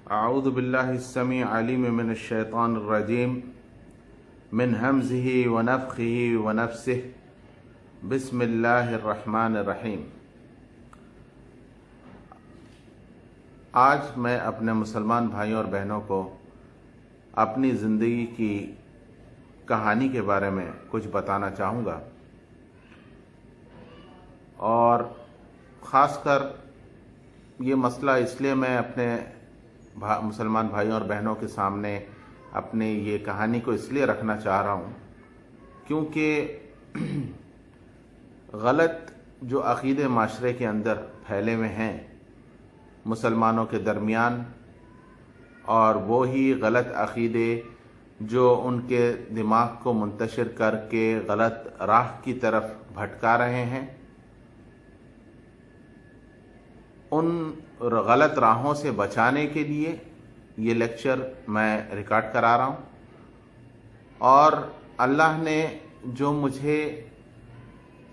اعوذ باللہ السمیع العلیم من الشیطان الرجیم من ہمزہ ونفخہ ونفثہ بسم اللہ الرحمن الرحیم۔ آج میں اپنے مسلمان بھائیوں اور بہنوں کو اپنی زندگی کی کہانی کے بارے میں کچھ بتانا چاہوں گا، اور خاص کر یہ مسئلہ اس لیے میں اپنے مسلمان بھائیوں اور بہنوں کے سامنے اپنی یہ کہانی کو اس لیے رکھنا چاہ رہا ہوں کیونکہ غلط جو عقیدے معاشرے کے اندر پھیلے ہوئے ہیں مسلمانوں کے درمیان، اور وہی غلط عقیدے جو ان کے دماغ کو منتشر کر کے غلط راہ کی طرف بھٹکا رہے ہیں، ان غلط راہوں سے بچانے کے لیے یہ لیکچر میں ریکارڈ کرا رہا ہوں۔ اور اللہ نے جو مجھے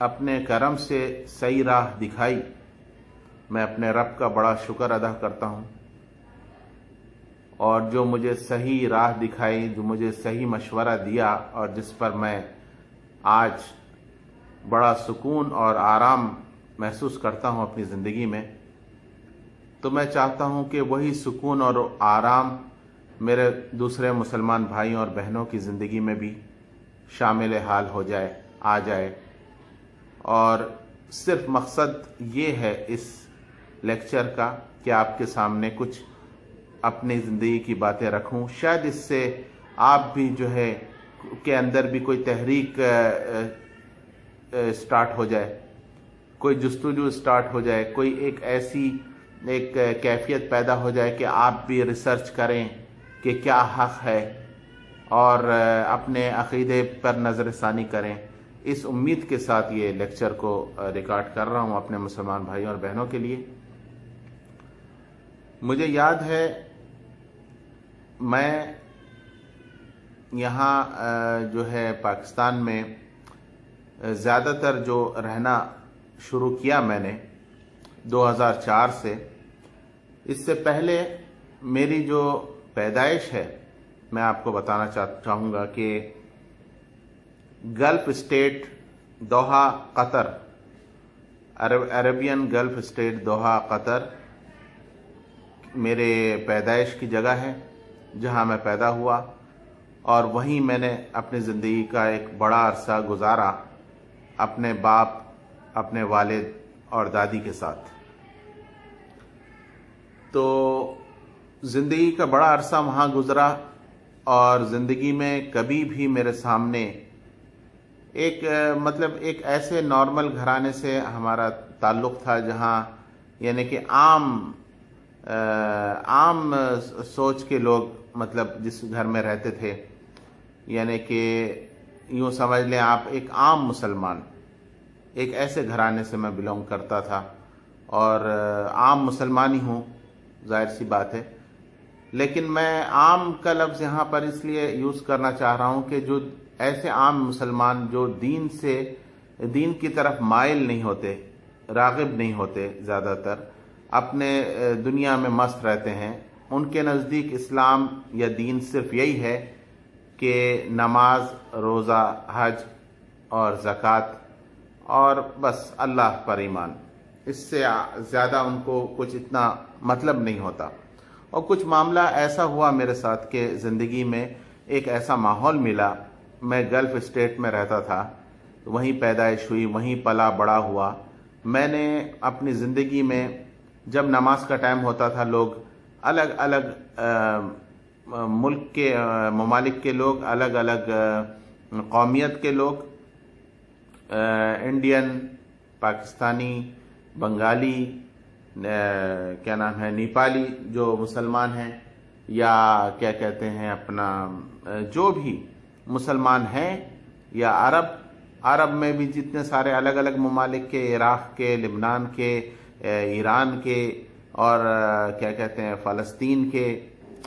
اپنے کرم سے صحیح راہ دکھائی، میں اپنے رب کا بڑا شکر ادا کرتا ہوں، اور جو مجھے صحیح راہ دکھائی، جو مجھے صحیح مشورہ دیا، اور جس پر میں آج بڑا سکون اور آرام محسوس کرتا ہوں اپنی زندگی میں، تو میں چاہتا ہوں کہ وہی سکون اور آرام میرے دوسرے مسلمان بھائیوں اور بہنوں کی زندگی میں بھی شامل حال ہو جائے، آ جائے۔ اور صرف مقصد یہ ہے اس لیکچر کا کہ آپ کے سامنے کچھ اپنی زندگی کی باتیں رکھوں، شاید اس سے آپ بھی جو ہے کے اندر بھی کوئی تحریک سٹارٹ ہو جائے، کوئی جستجو سٹارٹ ہو جائے، کوئی ایک کیفیت پیدا ہو جائے کہ آپ بھی ریسرچ کریں کہ کیا حق ہے، اور اپنے عقیدے پر نظر ثانی کریں۔ اس امید کے ساتھ یہ لیکچر کو ریکارڈ کر رہا ہوں اپنے مسلمان بھائیوں اور بہنوں کے لیے۔ مجھے یاد ہے میں یہاں جو ہے پاکستان میں زیادہ تر جو رہنا شروع کیا میں نے 2004 سے، اس سے پہلے میری جو پیدائش ہے میں آپ کو بتانا چاہوں گا کہ golf state Doha Qatar, Arabian golf state Doha Qatar میرے پیدائش کی جگہ ہے، جہاں میں پیدا ہوا، اور وہیں میں نے اپنی زندگی کا ایک بڑا عرصہ گزارا اپنے باپ، اپنے والد اور دادی کے ساتھ۔ تو زندگی کا بڑا عرصہ وہاں گزرا، اور زندگی میں کبھی بھی میرے سامنے ایک ایسے نارمل گھرانے سے ہمارا تعلق تھا جہاں یعنی کہ عام سوچ کے لوگ جس گھر میں رہتے تھے، یعنی کہ یوں سمجھ لیں آپ ایک عام مسلمان، ایک ایسے گھرانے سے میں بلونگ کرتا تھا، اور عام مسلمان ہی ہوں، ظاہر سی بات ہے۔ لیکن میں عام کا لفظ یہاں پر اس لیے یوز کرنا چاہ رہا ہوں کہ جو ایسے عام مسلمان جو دین کی طرف مائل نہیں ہوتے، راغب نہیں ہوتے، زیادہ تر اپنے دنیا میں مست رہتے ہیں، ان کے نزدیک اسلام یا دین صرف یہی ہے کہ نماز، روزہ، حج اور زکوٰۃ، اور بس اللہ پر ایمان، اس سے زیادہ ان کو کچھ اتنا مطلب نہیں ہوتا۔ اور کچھ معاملہ ایسا ہوا میرے ساتھ کہ زندگی میں ایک ایسا ماحول ملا، میں گلف اسٹیٹ میں رہتا تھا، وہیں پیدائش ہوئی، وہیں پلا بڑا ہوا۔ میں نے اپنی زندگی میں جب نماز کا ٹائم ہوتا تھا، لوگ الگ الگ ملک کے ممالک کے لوگ، الگ الگ قومیت کے لوگ، انڈین، پاکستانی، بنگالی، کیا نام ہے، نیپالی جو مسلمان ہیں، یا کیا کہتے ہیں اپنا جو بھی مسلمان ہیں، یا عرب میں بھی جتنے سارے الگ الگ ممالک کے، عراق کے، لبنان کے، ایران کے، اور کیا کہتے ہیں فلسطین کے،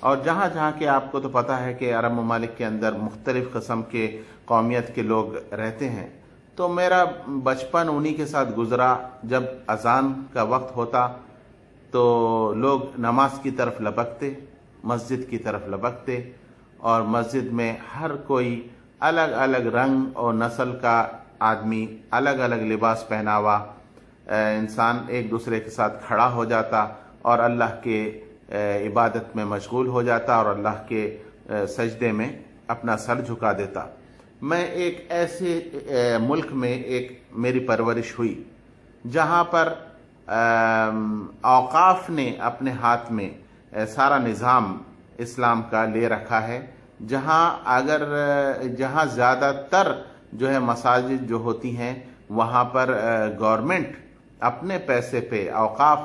اور جہاں جہاں کے آپ کو تو پتہ ہے کہ عرب ممالک کے اندر مختلف قسم کے قومیت کے لوگ رہتے ہیں۔ تو میرا بچپن انہی کے ساتھ گزرا۔ جب اذان کا وقت ہوتا تو لوگ نماز کی طرف لپکتے، مسجد کی طرف لبکتے، اور مسجد میں ہر کوئی الگ الگ رنگ اور نسل کا آدمی، الگ الگ لباس پہنا ہوا انسان ایک دوسرے کے ساتھ کھڑا ہو جاتا اور اللہ کے عبادت میں مشغول ہو جاتا اور اللہ کے سجدے میں اپنا سر جھکا دیتا۔ میں ایک ایسے ملک میں میری پرورش ہوئی جہاں پر اوقاف نے اپنے ہاتھ میں سارا نظام اسلام کا لے رکھا ہے، جہاں زیادہ تر جو ہے مساجد جو ہوتی ہیں وہاں پر گورنمنٹ اپنے پیسے پہ اوقاف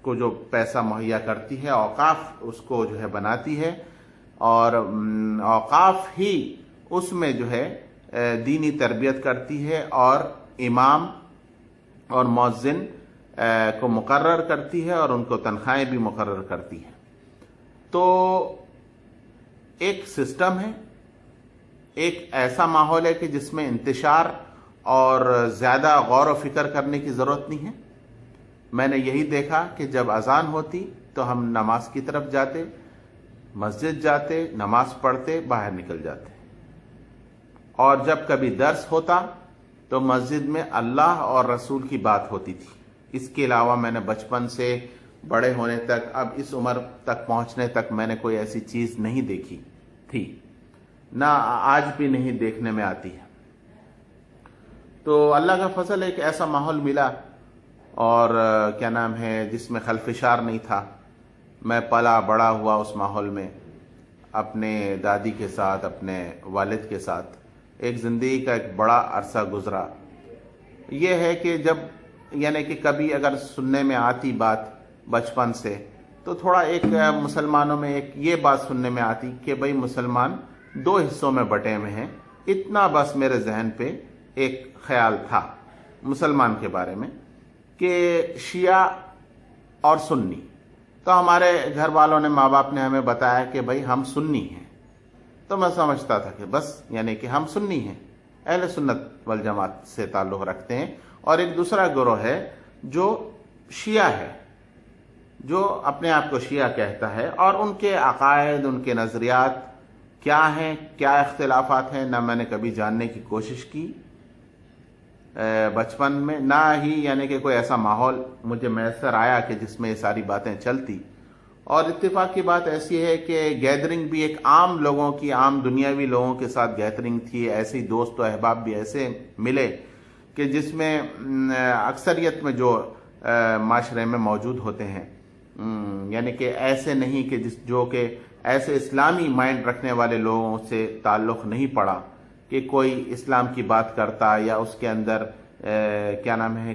کو جو پیسہ مہیا کرتی ہے، اوقاف اس کو جو ہے بناتی ہے، اور اوقاف ہی اس میں جو ہے دینی تربیت کرتی ہے اور امام اور مؤذن کو مقرر کرتی ہے اور ان کو تنخواہیں بھی مقرر کرتی ہے۔ تو ایک سسٹم ہے، ایک ایسا ماحول ہے کہ جس میں انتشار اور زیادہ غور و فکر کرنے کی ضرورت نہیں ہے۔ میں نے یہی دیکھا کہ جب اذان ہوتی تو ہم نماز کی طرف جاتے، مسجد جاتے، نماز پڑھتے، باہر نکل جاتے، اور جب کبھی درس ہوتا تو مسجد میں اللہ اور رسول کی بات ہوتی تھی۔ اس کے علاوہ میں نے بچپن سے بڑے ہونے تک، اب اس عمر تک پہنچنے تک میں نے کوئی ایسی چیز نہیں دیکھی تھی، نہ آج بھی نہیں دیکھنے میں آتی ہے۔ تو اللہ کا فضل ایک ایسا ماحول ملا، اور کیا نام ہے، جس میں خلفشار نہیں تھا۔ میں پلا بڑا ہوا اس ماحول میں، اپنے دادی کے ساتھ، اپنے والد کے ساتھ ایک زندگی کا ایک بڑا عرصہ گزرا۔ یہ ہے کہ جب یعنی کہ کبھی اگر سننے میں آتی بات بچپن سے، تو تھوڑا ایک مسلمانوں میں ایک یہ بات سننے میں آتی کہ بھئی مسلمان دو حصوں میں بٹے ہوئے ہیں۔ اتنا بس میرے ذہن پہ ایک خیال تھا مسلمان کے بارے میں کہ شیعہ اور سنی۔ تو ہمارے گھر والوں نے، ماں باپ نے ہمیں بتایا کہ بھئی ہم سنی ہیں، تو میں سمجھتا تھا کہ بس یعنی کہ ہم سنی ہیں، اہل سنت والجماعت سے تعلق رکھتے ہیں، اور ایک دوسرا گروہ ہے جو شیعہ ہے، جو اپنے آپ کو شیعہ کہتا ہے، اور ان کے عقائد، ان کے نظریات کیا ہیں، کیا اختلافات ہیں، نہ میں نے کبھی جاننے کی کوشش کی بچپن میں، نہ ہی یعنی کہ کوئی ایسا ماحول مجھے میسر آیا کہ جس میں یہ ساری باتیں چلتی۔ اور اتفاق کی بات ایسی ہے کہ گیدرنگ بھی ایک عام لوگوں کی، عام دنیاوی لوگوں کے ساتھ گیدرنگ تھی، ایسے ہی دوست و احباب بھی ایسے ملے کہ جس میں اکثریت میں جو معاشرے میں موجود ہوتے ہیں، یعنی کہ ایسے نہیں کہ جو کہ ایسے اسلامی مائنڈ رکھنے والے لوگوں سے تعلق نہیں پڑا کہ کوئی اسلام کی بات کرتا، یا اس کے اندر کیا نام ہے،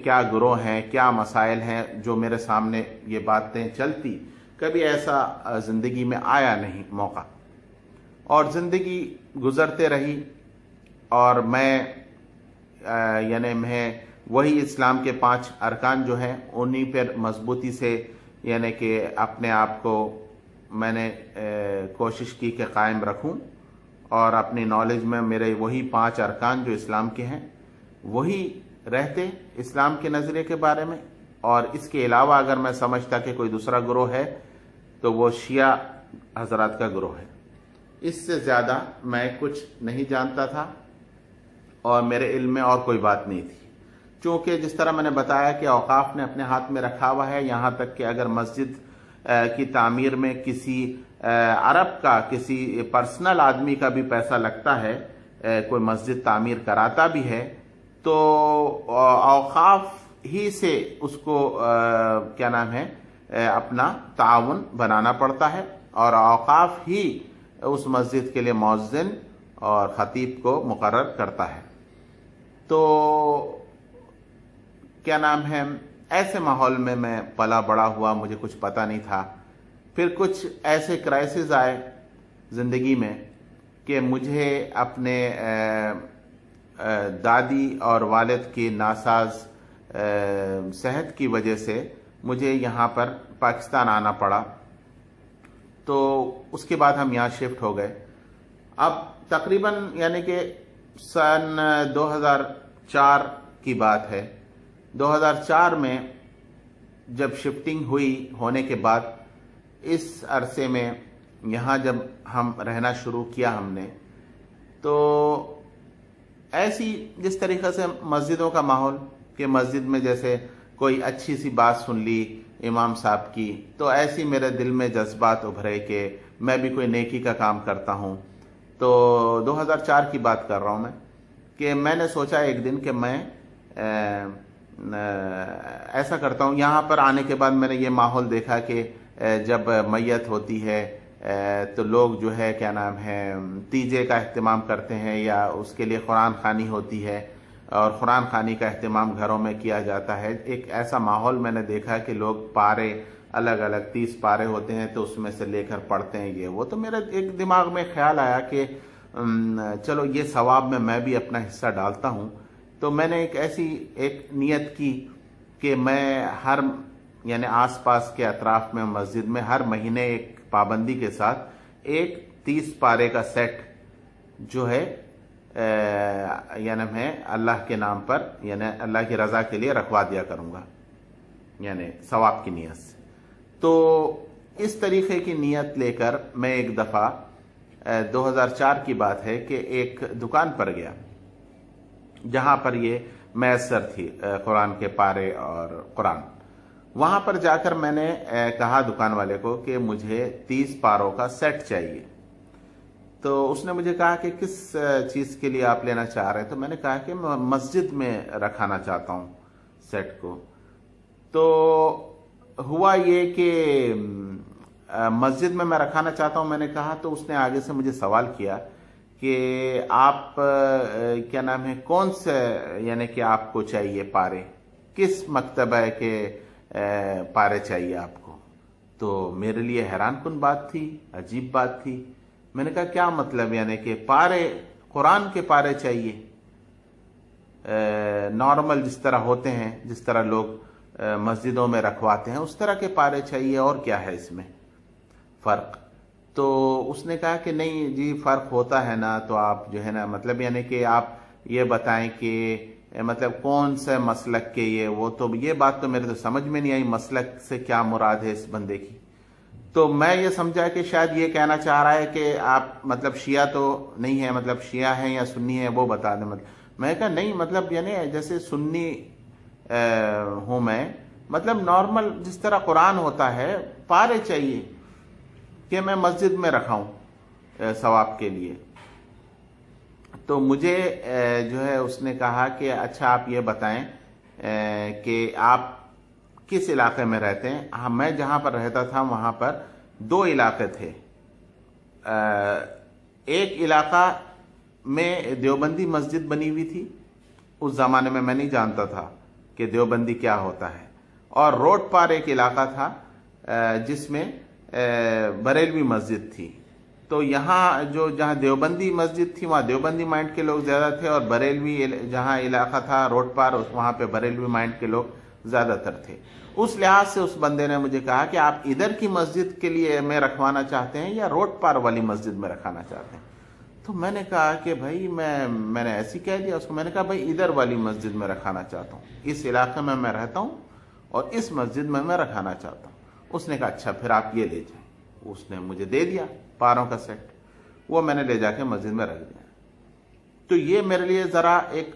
کیا گروہ ہیں، کیا مسائل ہیں جو میرے سامنے یہ باتیں چلتی، کبھی ایسا زندگی میں آیا نہیں موقع۔ اور زندگی گزرتے رہی، اور میں وہی اسلام کے 5 ارکان جو ہیں انہی پر مضبوطی سے یعنی کہ اپنے آپ کو میں نے کوشش کی کہ قائم رکھوں، اور اپنی نالج میں میرے وہی 5 ارکان جو اسلام کے ہیں وہی رہتے اسلام کے نظریے کے بارے میں۔ اور اس کے علاوہ اگر میں سمجھتا کہ کوئی دوسرا گروہ ہے تو وہ شیعہ حضرات کا گروہ ہے۔ اس سے زیادہ میں کچھ نہیں جانتا تھا، اور میرے علم میں اور کوئی بات نہیں تھی، چونکہ جس طرح میں نے بتایا کہ اوقاف نے اپنے ہاتھ میں رکھا ہوا ہے، یہاں تک کہ اگر مسجد کی تعمیر میں کسی عرب کا، کسی پرسنل آدمی کا بھی پیسہ لگتا ہے، کوئی مسجد تعمیر کراتا بھی ہے، تو اوقاف ہی سے اس کو کیا نام ہے اپنا تعاون بنانا پڑتا ہے، اور اوقاف ہی اس مسجد کے لیے مؤذن اور خطیب کو مقرر کرتا ہے۔ تو کیا نام ہے، ایسے ماحول میں پلا بڑا ہوا، مجھے کچھ پتہ نہیں تھا۔ پھر کچھ ایسے کرائسس آئے زندگی میں کہ مجھے اپنے دادی اور والد کی ناساز صحت کی وجہ سے مجھے یہاں پر پاکستان آنا پڑا۔ تو اس کے بعد ہم یہاں شفٹ ہو گئے۔ اب تقریباً یعنی کہ سن 2004 کی بات ہے۔ 2004 میں جب شفٹنگ ہونے کے بعد اس عرصے میں یہاں جب ہم رہنا شروع کیا ہم نے، تو ایسی جس طریقے سے مسجدوں کا ماحول کہ مسجد میں جیسے کوئی اچھی سی بات سن لی امام صاحب کی، تو ایسی میرے دل میں جذبات ابھرے کہ میں بھی کوئی نیکی کا کام کرتا ہوں۔ تو 2004 کی بات کر رہا ہوں میں، کہ میں نے سوچا ایک دن کہ میں ایسا کرتا ہوں۔ یہاں پر آنے کے بعد میں نے یہ ماحول دیکھا کہ جب میت ہوتی ہے تو لوگ جو ہے کیا نام ہے تیجے کا اہتمام کرتے ہیں، یا اس کے لیے قرآن خوانی ہوتی ہے، اور قرآن خوانی کا اہتمام گھروں میں کیا جاتا ہے۔ ایک ایسا ماحول میں نے دیکھا کہ لوگ پارے الگ الگ 30 پارے ہوتے ہیں تو اس میں سے لے کر پڑھتے ہیں یہ وہ۔ تو میرے ایک دماغ میں خیال آیا کہ چلو یہ ثواب میں بھی اپنا حصہ ڈالتا ہوں۔ تو میں نے ایک ایسی نیت کی کہ میں یعنی آس پاس کے اطراف میں مسجد میں ہر مہینے ایک پابندی کے ساتھ ایک 30 پارے کا سیٹ جو ہے یعنی میں اللہ کے نام پر یعنی اللہ کی رضا کے لیے رکھوا دیا کروں گا، یعنی ثواب کی نیت سے۔ تو اس طریقے کی نیت لے کر میں ایک دفعہ 2004 کی بات ہے کہ ایک دکان پر گیا جہاں پر یہ میسر تھی قرآن کے پارے اور قرآن۔ وہاں پر جا کر میں نے کہا دکان والے کو کہ مجھے 30 پاروں کا سیٹ چاہیے۔ تو اس نے مجھے کہا کہ کس چیز کے لیے آپ لینا چاہ رہے ہیں؟ تو میں نے کہا کہ میں مسجد میں رکھانا چاہتا ہوں سیٹ کو۔ تو ہوا یہ کہ مسجد میں رکھانا چاہتا ہوں میں نے کہا، تو اس نے آگے سے مجھے سوال کیا کہ آپ کیا نام ہے کون سے یعنی کہ آپ کو چاہیے پارے، کس مکتبہ کے پارے چاہیے آپ کو؟ تو میرے لیے حیران کن بات تھی، عجیب بات تھی۔ میں نے کہا کیا مطلب، یعنی کہ پارے قرآن کے پارے چاہیے؟ نارمل جس طرح ہوتے ہیں، جس طرح لوگ مسجدوں میں رکھواتے ہیں اس طرح کے پارے چاہیے، اور کیا ہے اس میں فرق؟ تو اس نے کہا کہ نہیں جی فرق ہوتا ہے نا، تو آپ جو ہے نا مطلب یعنی کہ آپ یہ بتائیں کہ مطلب کون سے مسلک کے وہ تو یہ بات تو میرے تو سمجھ میں نہیں آئی، مسلک سے کیا مراد ہے اس بندے کی۔ تو میں یہ سمجھا کہ شاید یہ کہنا چاہ رہا ہے کہ آپ مطلب شیعہ تو نہیں ہے، مطلب شیعہ ہیں یا سنی ہیں وہ بتا دیں۔ میں کہا نہیں مطلب یعنی جیسے سنی ہوں میں، مطلب نارمل جس طرح قرآن ہوتا ہے پارے چاہیے کہ میں مسجد میں رکھاؤں ثواب کے لیے۔ تو مجھے جو ہے اس نے کہا کہ اچھا آپ یہ بتائیں کہ آپ کس علاقے میں رہتے ہیں؟ میں جہاں پر رہتا تھا وہاں پر 2 علاقے تھے۔ ایک علاقہ میں دیوبندی مسجد بنی ہوئی تھی، اس زمانے میں نہیں جانتا تھا کہ دیوبندی کیا ہوتا ہے، اور روڈ پار ایک علاقہ تھا جس میں بریلوی مسجد تھی۔ تو یہاں جہاں دیوبندی مسجد تھی وہاں دیوبندی مائنڈ کے لوگ زیادہ تھے، اور بریلوی جہاں علاقہ تھا روڈ پار وہاں پہ بریلوی مائنڈ کے لوگ زیادہ تر تھے۔ اس لحاظ سے اس بندے نے مجھے کہا کہ آپ ادھر کی مسجد کے لیے میں رکھوانا چاہتے ہیں یا روڈ پار والی مسجد میں رکھانا چاہتے ہیں؟ تو میں نے کہا کہ بھائی میں نے ایسی کہہ دیا اس کو، میں نے کہا بھائی ادھر والی مسجد میں رکھانا چاہتا ہوں، اس علاقے میں رہتا ہوں اور اس مسجد میں رکھانا چاہتا ہوں۔ اس نے کہا اچھا پھر آپ یہ لے جائیں۔ اس نے مجھے دے دیا پاروں کا سیٹ، وہ میں نے لے جا کے مسجد میں رکھ دیا۔ تو یہ میرے لیے ذرا ایک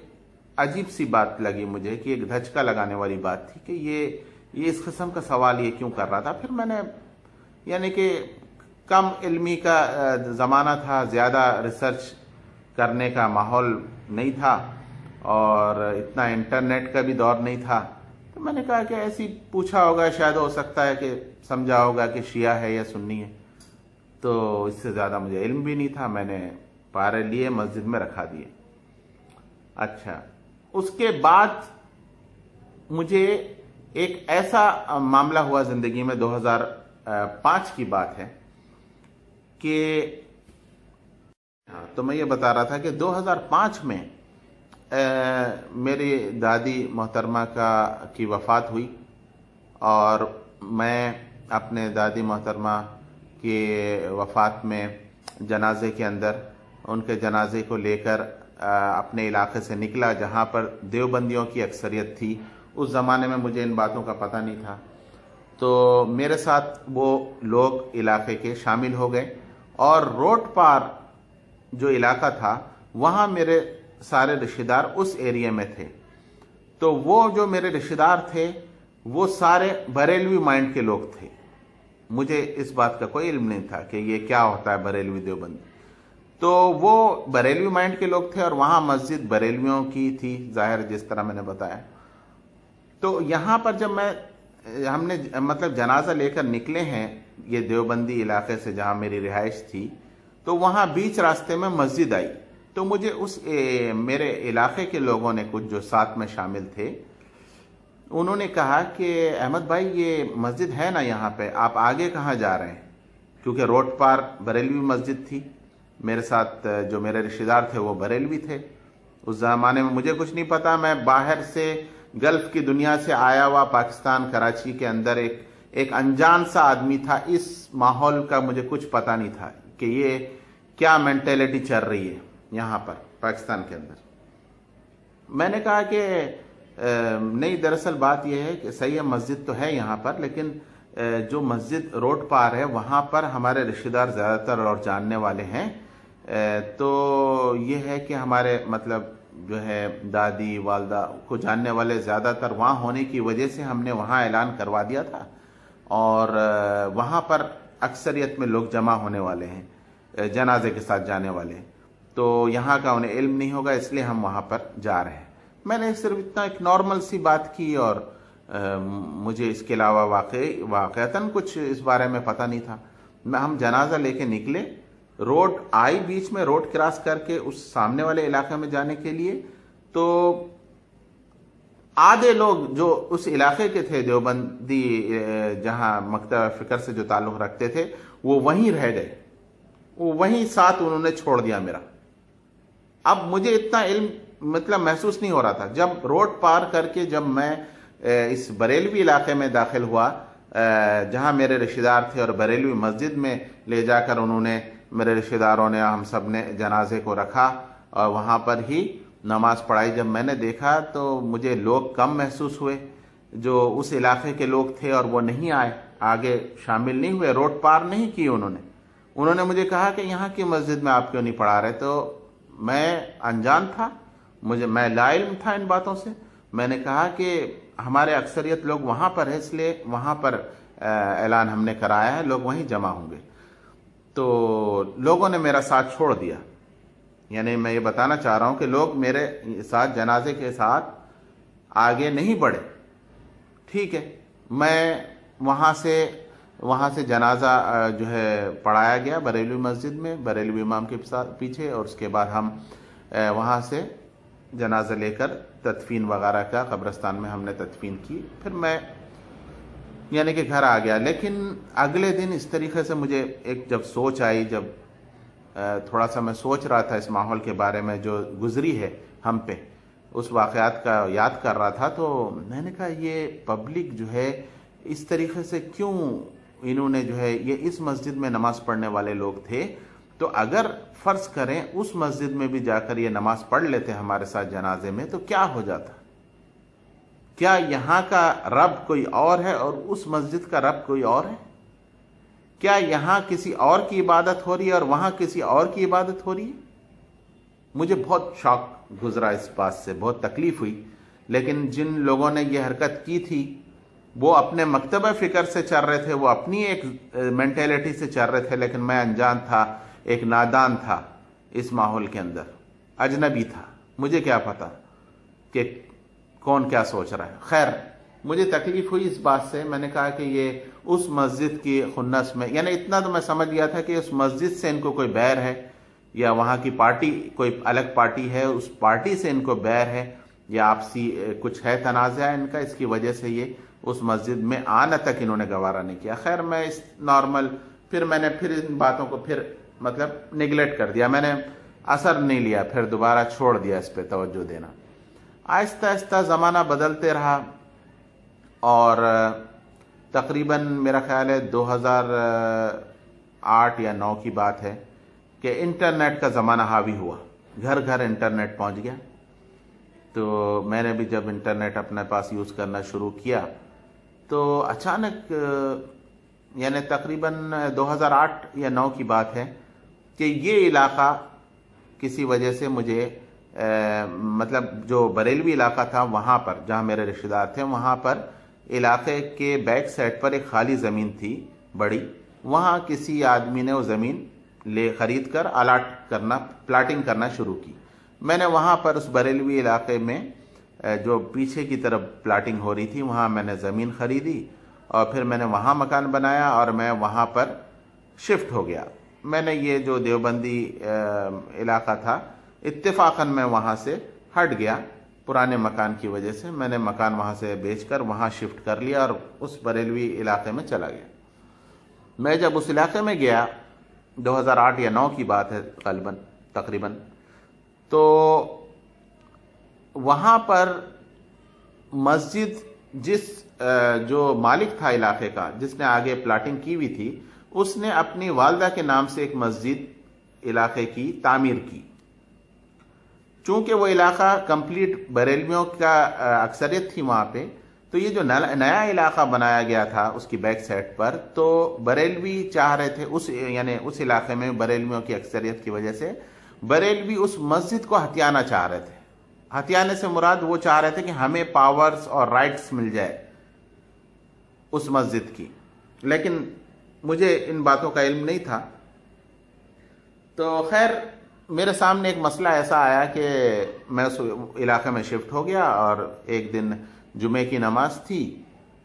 عجیب سی بات لگی مجھے، کہ ایک دھچکا لگانے والی بات تھی کہ یہ اس قسم کا سوال یہ کیوں کر رہا تھا۔ پھر میں نے یعنی کہ کم علمی کا زمانہ تھا، زیادہ ریسرچ کرنے کا ماحول نہیں تھا، اور اتنا انٹرنیٹ کا بھی دور نہیں تھا۔ تو میں نے کہا کہ ایسی پوچھا ہوگا، شاید ہو سکتا ہے کہ سمجھا ہوگا کہ شیعہ ہے یا سنی ہے۔ تو اس سے زیادہ مجھے علم بھی نہیں تھا، میں نے پارے لیے مسجد میں رکھا دیے۔ اچھا، اس کے بعد مجھے ایک ایسا معاملہ ہوا زندگی میں، 2005 کی بات ہے کہ تو میں یہ بتا رہا تھا کہ 2005 میں میری دادی محترمہ کی وفات ہوئی، اور میں اپنے دادی محترمہ کی وفات میں جنازے کے اندر ان کے جنازے کو لے کر اپنے علاقے سے نکلا جہاں پر دیوبندیوں کی اکثریت تھی۔ اس زمانے میں مجھے ان باتوں کا پتہ نہیں تھا، تو میرے ساتھ وہ لوگ علاقے کے شامل ہو گئے، اور روڈ پار جو علاقہ تھا وہاں میرے سارے رشتہ دار اس ایریا میں تھے۔ تو وہ جو میرے رشتہ دار تھے وہ سارے بریلوی مائنڈ کے لوگ تھے۔ مجھے اس بات کا کوئی علم نہیں تھا کہ یہ کیا ہوتا ہے بریلوی دیوبندی۔ تو وہ بریلوی مائنڈ کے لوگ تھے، اور وہاں مسجد بریلویوں کی تھی، ظاہر جس طرح میں نے بتایا۔ تو یہاں پر جب ہم نے مطلب جنازہ لے کر نکلے ہیں یہ دیوبندی علاقے سے جہاں میری رہائش تھی، تو وہاں بیچ راستے میں مسجد آئی۔ تو مجھے میرے علاقے کے لوگوں نے، کچھ جو ساتھ میں شامل تھے، انہوں نے کہا کہ احمد بھائی یہ مسجد ہے نا یہاں پہ، آپ آگے کہاں جا رہے ہیں؟ کیونکہ روڈ پار بریلوی مسجد تھی، میرے ساتھ جو میرے رشتہ دار تھے وہ بریلوی تھے۔ اس زمانے میں مجھے کچھ نہیں پتا، میں باہر سے گلف کی دنیا سے آیا ہوا، پاکستان کراچی کے اندر ایک انجان سا آدمی تھا۔ اس ماحول کا مجھے کچھ پتا نہیں تھا کہ یہ کیا مینٹیلٹی چل رہی ہے یہاں پر پاکستان کے اندر۔ میں نے کہا کہ نہیں، دراصل بات یہ ہے کہ صحیح ہے، مسجد تو ہے یہاں پر، لیکن جو مسجد روڈ پار ہے وہاں پر ہمارے رشتہ دار زیادہ تر اور جاننے والے ہیں۔ تو یہ ہے کہ ہمارے مطلب جو ہے دادی والدہ کو جاننے والے زیادہ تر وہاں ہونے کی وجہ سے ہم نے وہاں اعلان کروا دیا تھا، اور وہاں پر اکثریت میں لوگ جمع ہونے والے ہیں جنازے کے ساتھ جانے والے، تو یہاں کا انہیں علم نہیں ہوگا، اس لیے ہم وہاں پر جا رہے ہیں۔ میں نے صرف اتنا ایک نارمل سی بات کی، اور مجھے اس کے علاوہ واقعتاً کچھ اس بارے میں پتہ نہیں تھا۔ ہم جنازہ لے کے نکلے، روڈ آئی بیچ میں، روڈ کراس کر کے اس سامنے والے علاقے میں جانے کے لیے، تو آدھے لوگ جو اس علاقے کے تھے دیوبندی، جہاں مکتبہ فکر سے جو تعلق رکھتے تھے، وہ وہیں رہ گئے، وہ وہیں ساتھ انہوں نے چھوڑ دیا میرا۔ اب مجھے اتنا علم مطلب محسوس نہیں ہو رہا تھا۔ جب روڈ پار کر کے جب میں اس بریلوی علاقے میں داخل ہوا جہاں میرے رشتہ دار تھے، اور بریلوی مسجد میں لے جا کر انہوں نے، میرے رشتہ داروں نے، ہم سب نے جنازے کو رکھا اور وہاں پر ہی نماز پڑھائی۔ جب میں نے دیکھا تو مجھے لوگ کم محسوس ہوئے، جو اس علاقے کے لوگ تھے، اور وہ نہیں آئے، آگے شامل نہیں ہوئے، روڈ پار نہیں کی انہوں نے مجھے کہا کہ یہاں کی مسجد میں آپ کیوں نہیں پڑھا رہے؟ تو میں انجان تھا، میں لا علم تھا ان باتوں سے۔ میں نے کہا کہ ہمارے اکثریت لوگ وہاں پر ہے، اس لیے وہاں پر اعلان ہم نے کرایا ہے، لوگ وہیں جمع ہوں گے۔ تو لوگوں نے میرا ساتھ چھوڑ دیا، یعنی میں یہ بتانا چاہ رہا ہوں کہ لوگ میرے ساتھ جنازے کے ساتھ آگے نہیں بڑھے۔ ٹھیک ہے، میں وہاں سے جنازہ جو ہے پڑھایا گیا بریلوی مسجد میں، بریلوی امام کے پیچھے، اور اس کے بعد ہم وہاں سے جنازہ لے کر تدفین وغیرہ کا قبرستان میں ہم نے تدفین کی۔ پھر میں یعنی کہ گھر آ گیا۔ لیکن اگلے دن اس طریقے سے مجھے ایک جب سوچ آئی، جب تھوڑا سا میں سوچ رہا تھا اس ماحول کے بارے میں جو گزری ہے ہم پہ، اس واقعات کا یاد کر رہا تھا، تو میں نے کہا یہ پبلک جو ہے اس طریقے سے کیوں، انہوں نے جو ہے، یہ اس مسجد میں نماز پڑھنے والے لوگ تھے، تو اگر فرض کریں اس مسجد میں بھی جا کر یہ نماز پڑھ لیتے ہمارے ساتھ جنازے میں، تو کیا ہو جاتا؟ کیا یہاں کا رب کوئی اور ہے اور اس مسجد کا رب کوئی اور ہے؟ کیا یہاں کسی اور کی عبادت ہو رہی ہے اور وہاں کسی اور کی عبادت ہو رہی ہے؟ مجھے بہت شوق گزرا اس بات سے، بہت تکلیف ہوئی۔ لیکن جن لوگوں نے یہ حرکت کی تھی وہ اپنے مکتبہ فکر سے چل رہے تھے، وہ اپنی ایک مینٹیلٹی سے چل رہے تھے، لیکن میں انجان تھا، ایک نادان تھا اس ماحول کے اندر، اجنبی تھا، مجھے کیا پتا کہ کون کیا سوچ رہا ہے۔ خیر، مجھے تکلیف ہوئی اس بات سے۔ میں نے کہا کہ یہ اس مسجد کی خنس میں، یعنی اتنا تو میں سمجھ گیا تھا کہ اس مسجد سے ان کو کوئی بیر ہے، یا وہاں کی پارٹی کوئی الگ پارٹی ہے، اس پارٹی سے ان کو بیر ہے، یا آپسی کچھ ہے تنازع ان کا، اس کی وجہ سے یہ اس مسجد میں آنا تک انہوں نے گوارا نہیں کیا۔ خیر، میں اس نارمل میں نے ان باتوں کو مطلب نیگلیکٹ کر دیا، میں نے اثر نہیں لیا، پھر دوبارہ چھوڑ دیا اس پہ توجہ دینا۔ آہستہ آہستہ زمانہ بدلتے رہا، اور تقریباً میرا خیال ہے 2008 یا 9 کی بات ہے کہ انٹرنیٹ کا زمانہ حاوی ہوا، گھر گھر انٹرنیٹ پہنچ گیا۔ تو میں نے بھی جب انٹرنیٹ اپنے پاس یوز کرنا شروع کیا تو اچانک یعنی تقریباً 2008 یا 2009 کی بات ہے کہ یہ علاقہ کسی وجہ سے مجھے مطلب جو بریلوی علاقہ تھا وہاں پر جہاں میرے رشتہ دار تھے وہاں پر علاقے کے بیک سائڈ پر ایک خالی زمین تھی بڑی، وہاں کسی آدمی نے وہ زمین خرید کر پلاٹنگ کرنا شروع کی۔ میں نے وہاں پر اس بریلوی علاقے میں جو پیچھے کی طرف پلاٹنگ ہو رہی تھی وہاں میں نے زمین خریدی اور پھر میں نے وہاں مکان بنایا اور میں وہاں پر شفٹ ہو گیا۔ میں نے یہ جو دیوبندی علاقہ تھا اتفاقاً میں وہاں سے ہٹ گیا پرانے مکان کی وجہ سے، میں نے مکان وہاں سے بیچ کر وہاں شفٹ کر لیا اور اس بریلوی علاقے میں چلا گیا۔ میں جب اس علاقے میں گیا 2008 یا 2009 کی بات ہے تقریباً، تو وہاں پر مسجد جو مالک تھا علاقے کا جس نے آگے پلاٹنگ کی ہوئی تھی اس نے اپنی والدہ کے نام سے ایک مسجد علاقے کی تعمیر کی۔ چونکہ وہ علاقہ کمپلیٹ بریلویوں کا اکثریت تھی وہاں پہ، تو یہ جو نیا علاقہ بنایا گیا تھا اس کی بیک سائڈ پر، تو بریلوی چاہ رہے تھے اس علاقے میں بریلویوں کی اکثریت کی وجہ سے بریلوی اس مسجد کو ہتھیانا چاہ رہے تھے۔ ہتھیانے سے مراد وہ چاہ رہے تھے کہ ہمیں پاورز اور رائٹس مل جائے اس مسجد کی، لیکن مجھے ان باتوں کا علم نہیں تھا۔ تو خیر میرے سامنے ایک مسئلہ ایسا آیا کہ میں اس علاقے میں شفٹ ہو گیا اور ایک دن جمعے کی نماز تھی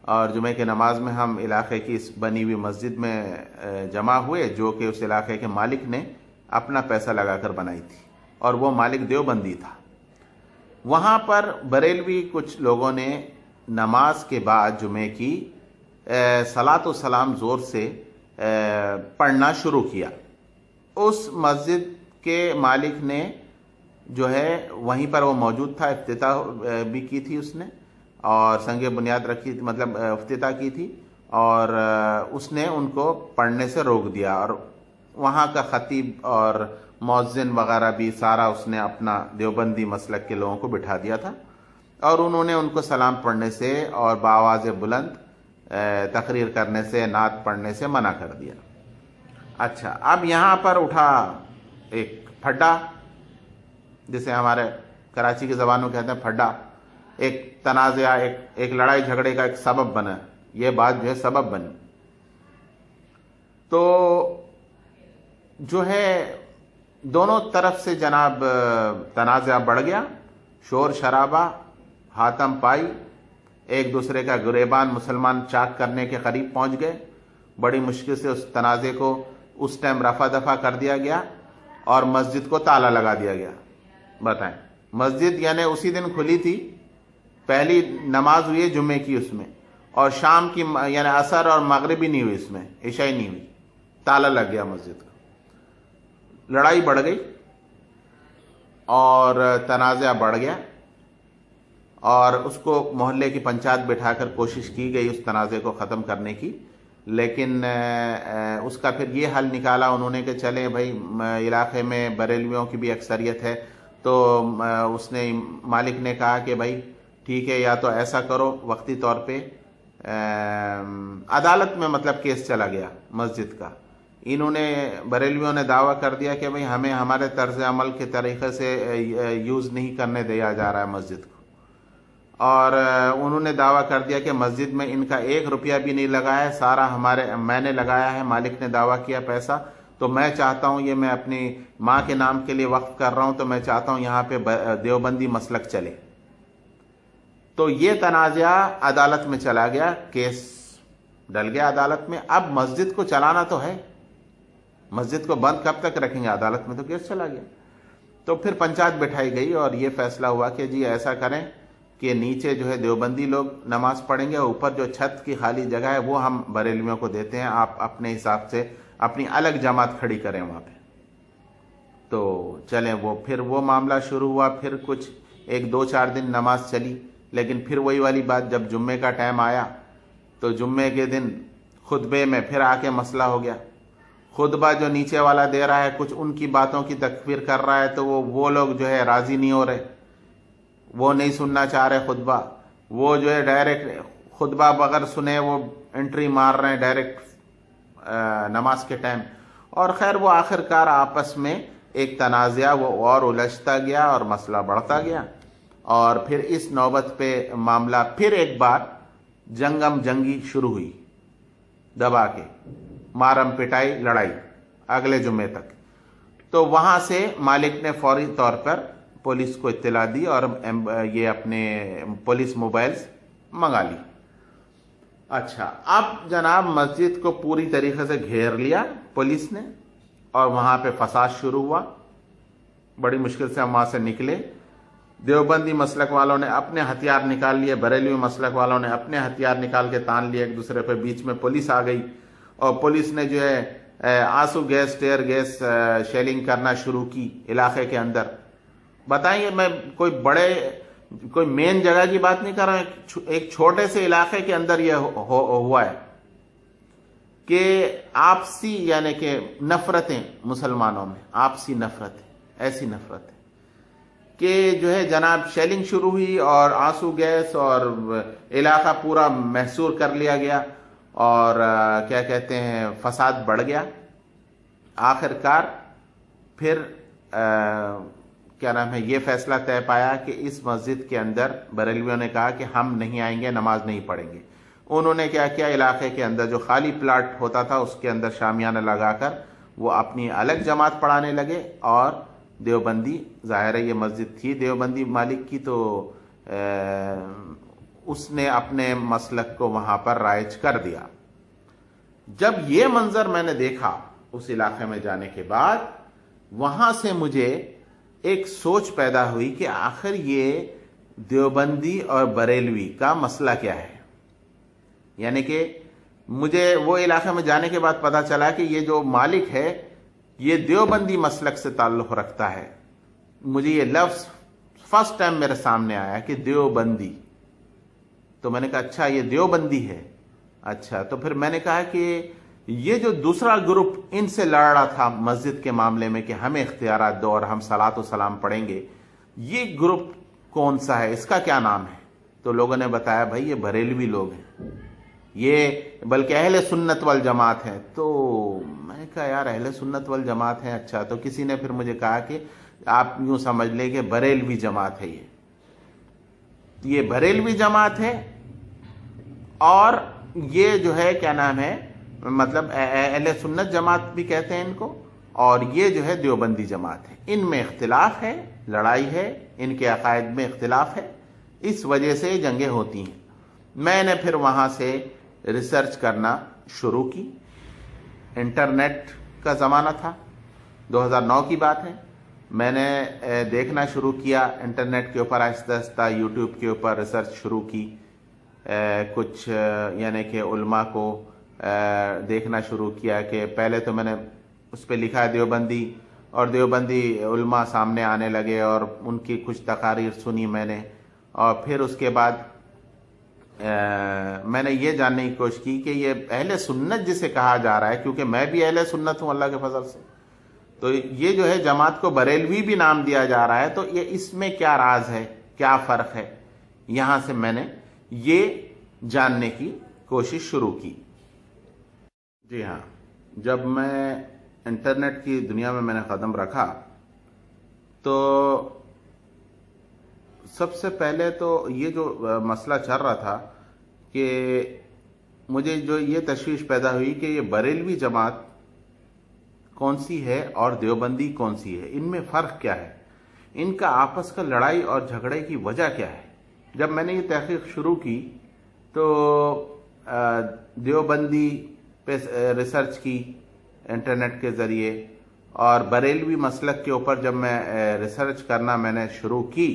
اور جمعے کی نماز میں ہم علاقے کی اس بنی ہوئی مسجد میں جمع ہوئے جو کہ اس علاقے کے مالک نے اپنا پیسہ لگا کر بنائی تھی اور وہ مالک دیوبندی تھا۔ وہاں پر بریلوی کچھ لوگوں نے نماز کے بعد جمعے کی صلاۃ و سلام زور سے پڑھنا شروع کیا۔ اس مسجد کے مالک نے جو ہے وہیں پر وہ موجود تھا، افتتاح بھی کی تھی اس نے اور سنگ بنیاد رکھی، مطلب افتتاح کی تھی، اور اس نے ان کو پڑھنے سے روک دیا اور وہاں کا خطیب اور مؤذن وغیرہ بھی سارا اس نے اپنا دیوبندی مسلک کے لوگوں کو بٹھا دیا تھا اور انہوں نے ان کو سلام پڑھنے سے اور بآواز بلند تقریر کرنے سے، نعت پڑھنے سے منع کر دیا۔ اچھا، اب یہاں پر اٹھا ایک پھڈا، جسے ہمارے کراچی کی زبان میں کہتے ہیں پھڈا، ایک تنازعہ، ایک لڑائی جھگڑے کا ایک سبب بنا، یہ بات جو ہے سبب بنی۔ تو جو ہے دونوں طرف سے جناب تنازعہ بڑھ گیا، شور شرابہ، ہاتم پائی، ایک دوسرے کا گریبان مسلمان چاک کرنے کے قریب پہنچ گئے۔ بڑی مشکل سے اس تنازع کو اس ٹائم رفع دفع کر دیا گیا اور مسجد کو تالا لگا دیا گیا۔ بتائیں، مسجد یعنی اسی دن کھلی تھی، پہلی نماز ہوئی جمعے کی اس میں، اور شام کی یعنی عصر اور مغربی نہیں ہوئی، اس میں عشاء نہیں ہوئی، تالا لگ گیا مسجد کا۔ لڑائی بڑھ گئی اور تنازعہ بڑھ گیا اور اس کو محلے کی پنچایت بٹھا کر کوشش کی گئی اس تنازع کو ختم کرنے کی، لیکن اس کا پھر یہ حل نکالا انہوں نے کہ چلیں بھائی علاقے میں بریلویوں کی بھی اکثریت ہے، تو اس نے مالک نے کہا کہ بھائی ٹھیک ہے، یا تو ایسا کرو، وقتی طور پہ عدالت میں مطلب کیس چلا گیا مسجد کا۔ انہوں نے بریلویوں نے دعویٰ کر دیا کہ بھائی ہمیں ہمارے طرز عمل کے طریقے سے یوز نہیں کرنے دیا جا رہا ہے مسجد کو، اور انہوں نے دعویٰ کر دیا کہ مسجد میں ان کا 1 روپیہ بھی نہیں لگا ہے، سارا میں نے لگایا ہے، مالک نے دعویٰ کیا پیسہ، تو میں چاہتا ہوں یہ میں اپنی ماں کے نام کے لیے وقف کر رہا ہوں، تو میں چاہتا ہوں یہاں پہ دیوبندی مسلک چلے۔ تو یہ تنازعہ عدالت میں چلا گیا، کیس ڈل گیا عدالت میں۔ اب مسجد کو چلانا تو ہے، مسجد کو بند کب تک رکھیں گے، عدالت میں تو کیس چلا گیا۔ تو پھر پنچایت بٹھائی گئی اور یہ فیصلہ ہوا کہ جی ایسا کریں کہ نیچے جو ہے دیوبندی لوگ نماز پڑھیں گے، اوپر جو چھت کی خالی جگہ ہے وہ ہم بریلویوں کو دیتے ہیں، آپ اپنے حساب سے اپنی الگ جماعت کھڑی کریں وہاں پہ۔ تو چلیں پھر وہ معاملہ شروع ہوا، پھر کچھ 1-2-4 دن نماز چلی، لیکن پھر وہی والی بات، جب جمعے کا ٹائم آیا تو جمعے کے دن خطبے میں پھر آ کے مسئلہ ہو گیا۔ خطبہ جو نیچے والا دے رہا ہے کچھ ان کی باتوں کی تکفیر کر رہا ہے، تو وہ لوگ جو ہے راضی نہیں ہو رہے، وہ نہیں سننا چاہ رہے خطبہ، وہ جو ہے ڈائریکٹ خطبہ بغیر سنے وہ انٹری مار رہے ہیں ڈائریکٹ نماز کے ٹائم. اور خیر وہ آخر کار آپس میں ایک تنازعہ وہ اور الجھتا گیا اور مسئلہ بڑھتا گیا، اور پھر اس نوبت پہ معاملہ پھر ایک بار جنگم جنگی شروع ہوئی، دبا کے مارم پٹائی لڑائی اگلے جمعے تک. تو وہاں سے مالک نے فوری طور پر پولیس کو اطلاع دی اور یہ اپنے پولیس موبائلز منگا لی. اچھا، اب جناب مسجد کو پوری طریقے سے گھیر لیا پولیس نے اور وہاں پہ فساد شروع ہوا. بڑی مشکل سے ہم وہاں سے نکلے. دیوبندی مسلک والوں نے اپنے ہتھیار نکال لیے، بریلوی مسلک والوں نے اپنے ہتھیار نکال کے تان لیے ایک دوسرے پہ. بیچ میں پولیس آ گئی اور پولیس نے جو ہے آنسو گیس ٹیئر گیس شیلنگ کرنا شروع کی علاقے کے اندر. بتائیے، میں کوئی مین جگہ کی بات نہیں کر رہا ہوں، ایک چھوٹے سے علاقے کے اندر یہ ہوا ہے کہ آپسی یعنی کہ نفرتیں مسلمانوں میں، آپسی نفرتیں، ایسی نفرتیں کہ جو ہے جناب شیلنگ شروع ہوئی اور آنسو گیس اور علاقہ پورا محصور کر لیا گیا اور کیا کہتے ہیں فساد بڑھ گیا. آخر کار پھر کیا نام ہے یہ فیصلہ طے پایا کہ اس مسجد کے اندر بریلویوں نے کہا کہ ہم نہیں آئیں گے، نماز نہیں پڑھیں گے. انہوں نے کیا کیا، علاقے کے اندر جو خالی پلاٹ ہوتا تھا اس کے اندر شامیانہ لگا کر وہ اپنی الگ جماعت پڑھانے لگے. اور دیوبندی، ظاہر ہے یہ مسجد تھی دیوبندی مالک کی، تو اس نے اپنے مسلک کو وہاں پر رائج کر دیا. جب یہ منظر میں نے دیکھا اس علاقے میں جانے کے بعد، وہاں سے مجھے ایک سوچ پیدا ہوئی کہ آخر یہ دیوبندی اور بریلوی کا مسئلہ کیا ہے. یعنی کہ مجھے وہ علاقے میں جانے کے بعد پتا چلا کہ یہ جو مالک ہے یہ دیوبندی مسلک سے تعلق رکھتا ہے. مجھے یہ لفظ فرسٹ ٹائم میرے سامنے آیا کہ دیوبندی. تو میں نے کہا اچھا یہ دیوبندی ہے. اچھا، تو پھر میں نے کہا کہ یہ جو دوسرا گروپ ان سے لڑ رہا تھا مسجد کے معاملے میں کہ ہمیں اختیارات دو اور ہم صلاۃ و سلام پڑھیں گے، یہ گروپ کون سا ہے، اس کا کیا نام ہے؟ تو لوگوں نے بتایا بھائی یہ بریلوی لوگ ہیں، یہ بلکہ اہل سنت والجماعت ہیں. تو میں نے کہا یار اہل سنت والجماعت ہیں. اچھا، تو کسی نے پھر مجھے کہا کہ آپ یوں سمجھ لیں کہ بریلوی جماعت ہے. یہ بریلوی جماعت ہے اور یہ جو ہے کیا نام ہے، مطلب اہل سنت جماعت بھی کہتے ہیں ان کو، اور یہ جو ہے دیوبندی جماعت ہے. ان میں اختلاف ہے، لڑائی ہے، ان کے عقائد میں اختلاف ہے، اس وجہ سے جنگیں ہوتی ہیں. میں نے پھر وہاں سے ریسرچ کرنا شروع کی. انٹرنیٹ کا زمانہ تھا، 2009 کی بات ہے. میں نے دیکھنا شروع کیا انٹرنیٹ کے اوپر، آہستہ آہستہ یوٹیوب کے اوپر ریسرچ شروع کی. کچھ یعنی کہ علماء کو دیکھنا شروع کیا کہ پہلے تو میں نے اس پہ لکھا دیوبندی، اور دیوبندی علماء سامنے آنے لگے اور ان کی کچھ تقاریر سنی میں نے. اور پھر اس کے بعد میں نے یہ جاننے کی کوشش کی کہ یہ اہل سنت جسے کہا جا رہا ہے، کیونکہ میں بھی اہل سنت ہوں اللہ کے فضل سے، تو یہ جو ہے جماعت کو بریلوی بھی نام دیا جا رہا ہے، تو یہ اس میں کیا راز ہے، کیا فرق ہے. یہاں سے میں نے یہ جاننے کی کوشش شروع کی. جی ہاں، جب میں انٹرنیٹ کی دنیا میں نے قدم رکھا تو سب سے پہلے تو یہ جو مسئلہ چل رہا تھا کہ مجھے جو یہ تشویش پیدا ہوئی کہ یہ بریلوی جماعت کون سی ہے اور دیوبندی کون سی ہے، ان میں فرق کیا ہے، ان کا آپس کا لڑائی اور جھگڑے کی وجہ کیا ہے. جب میں نے یہ تحقیق شروع کی تو دیوبندی پہ ریسرچ کی انٹرنیٹ کے ذریعے، اور بریلوی مسلک کے اوپر جب میں ریسرچ کرنا میں نے شروع کی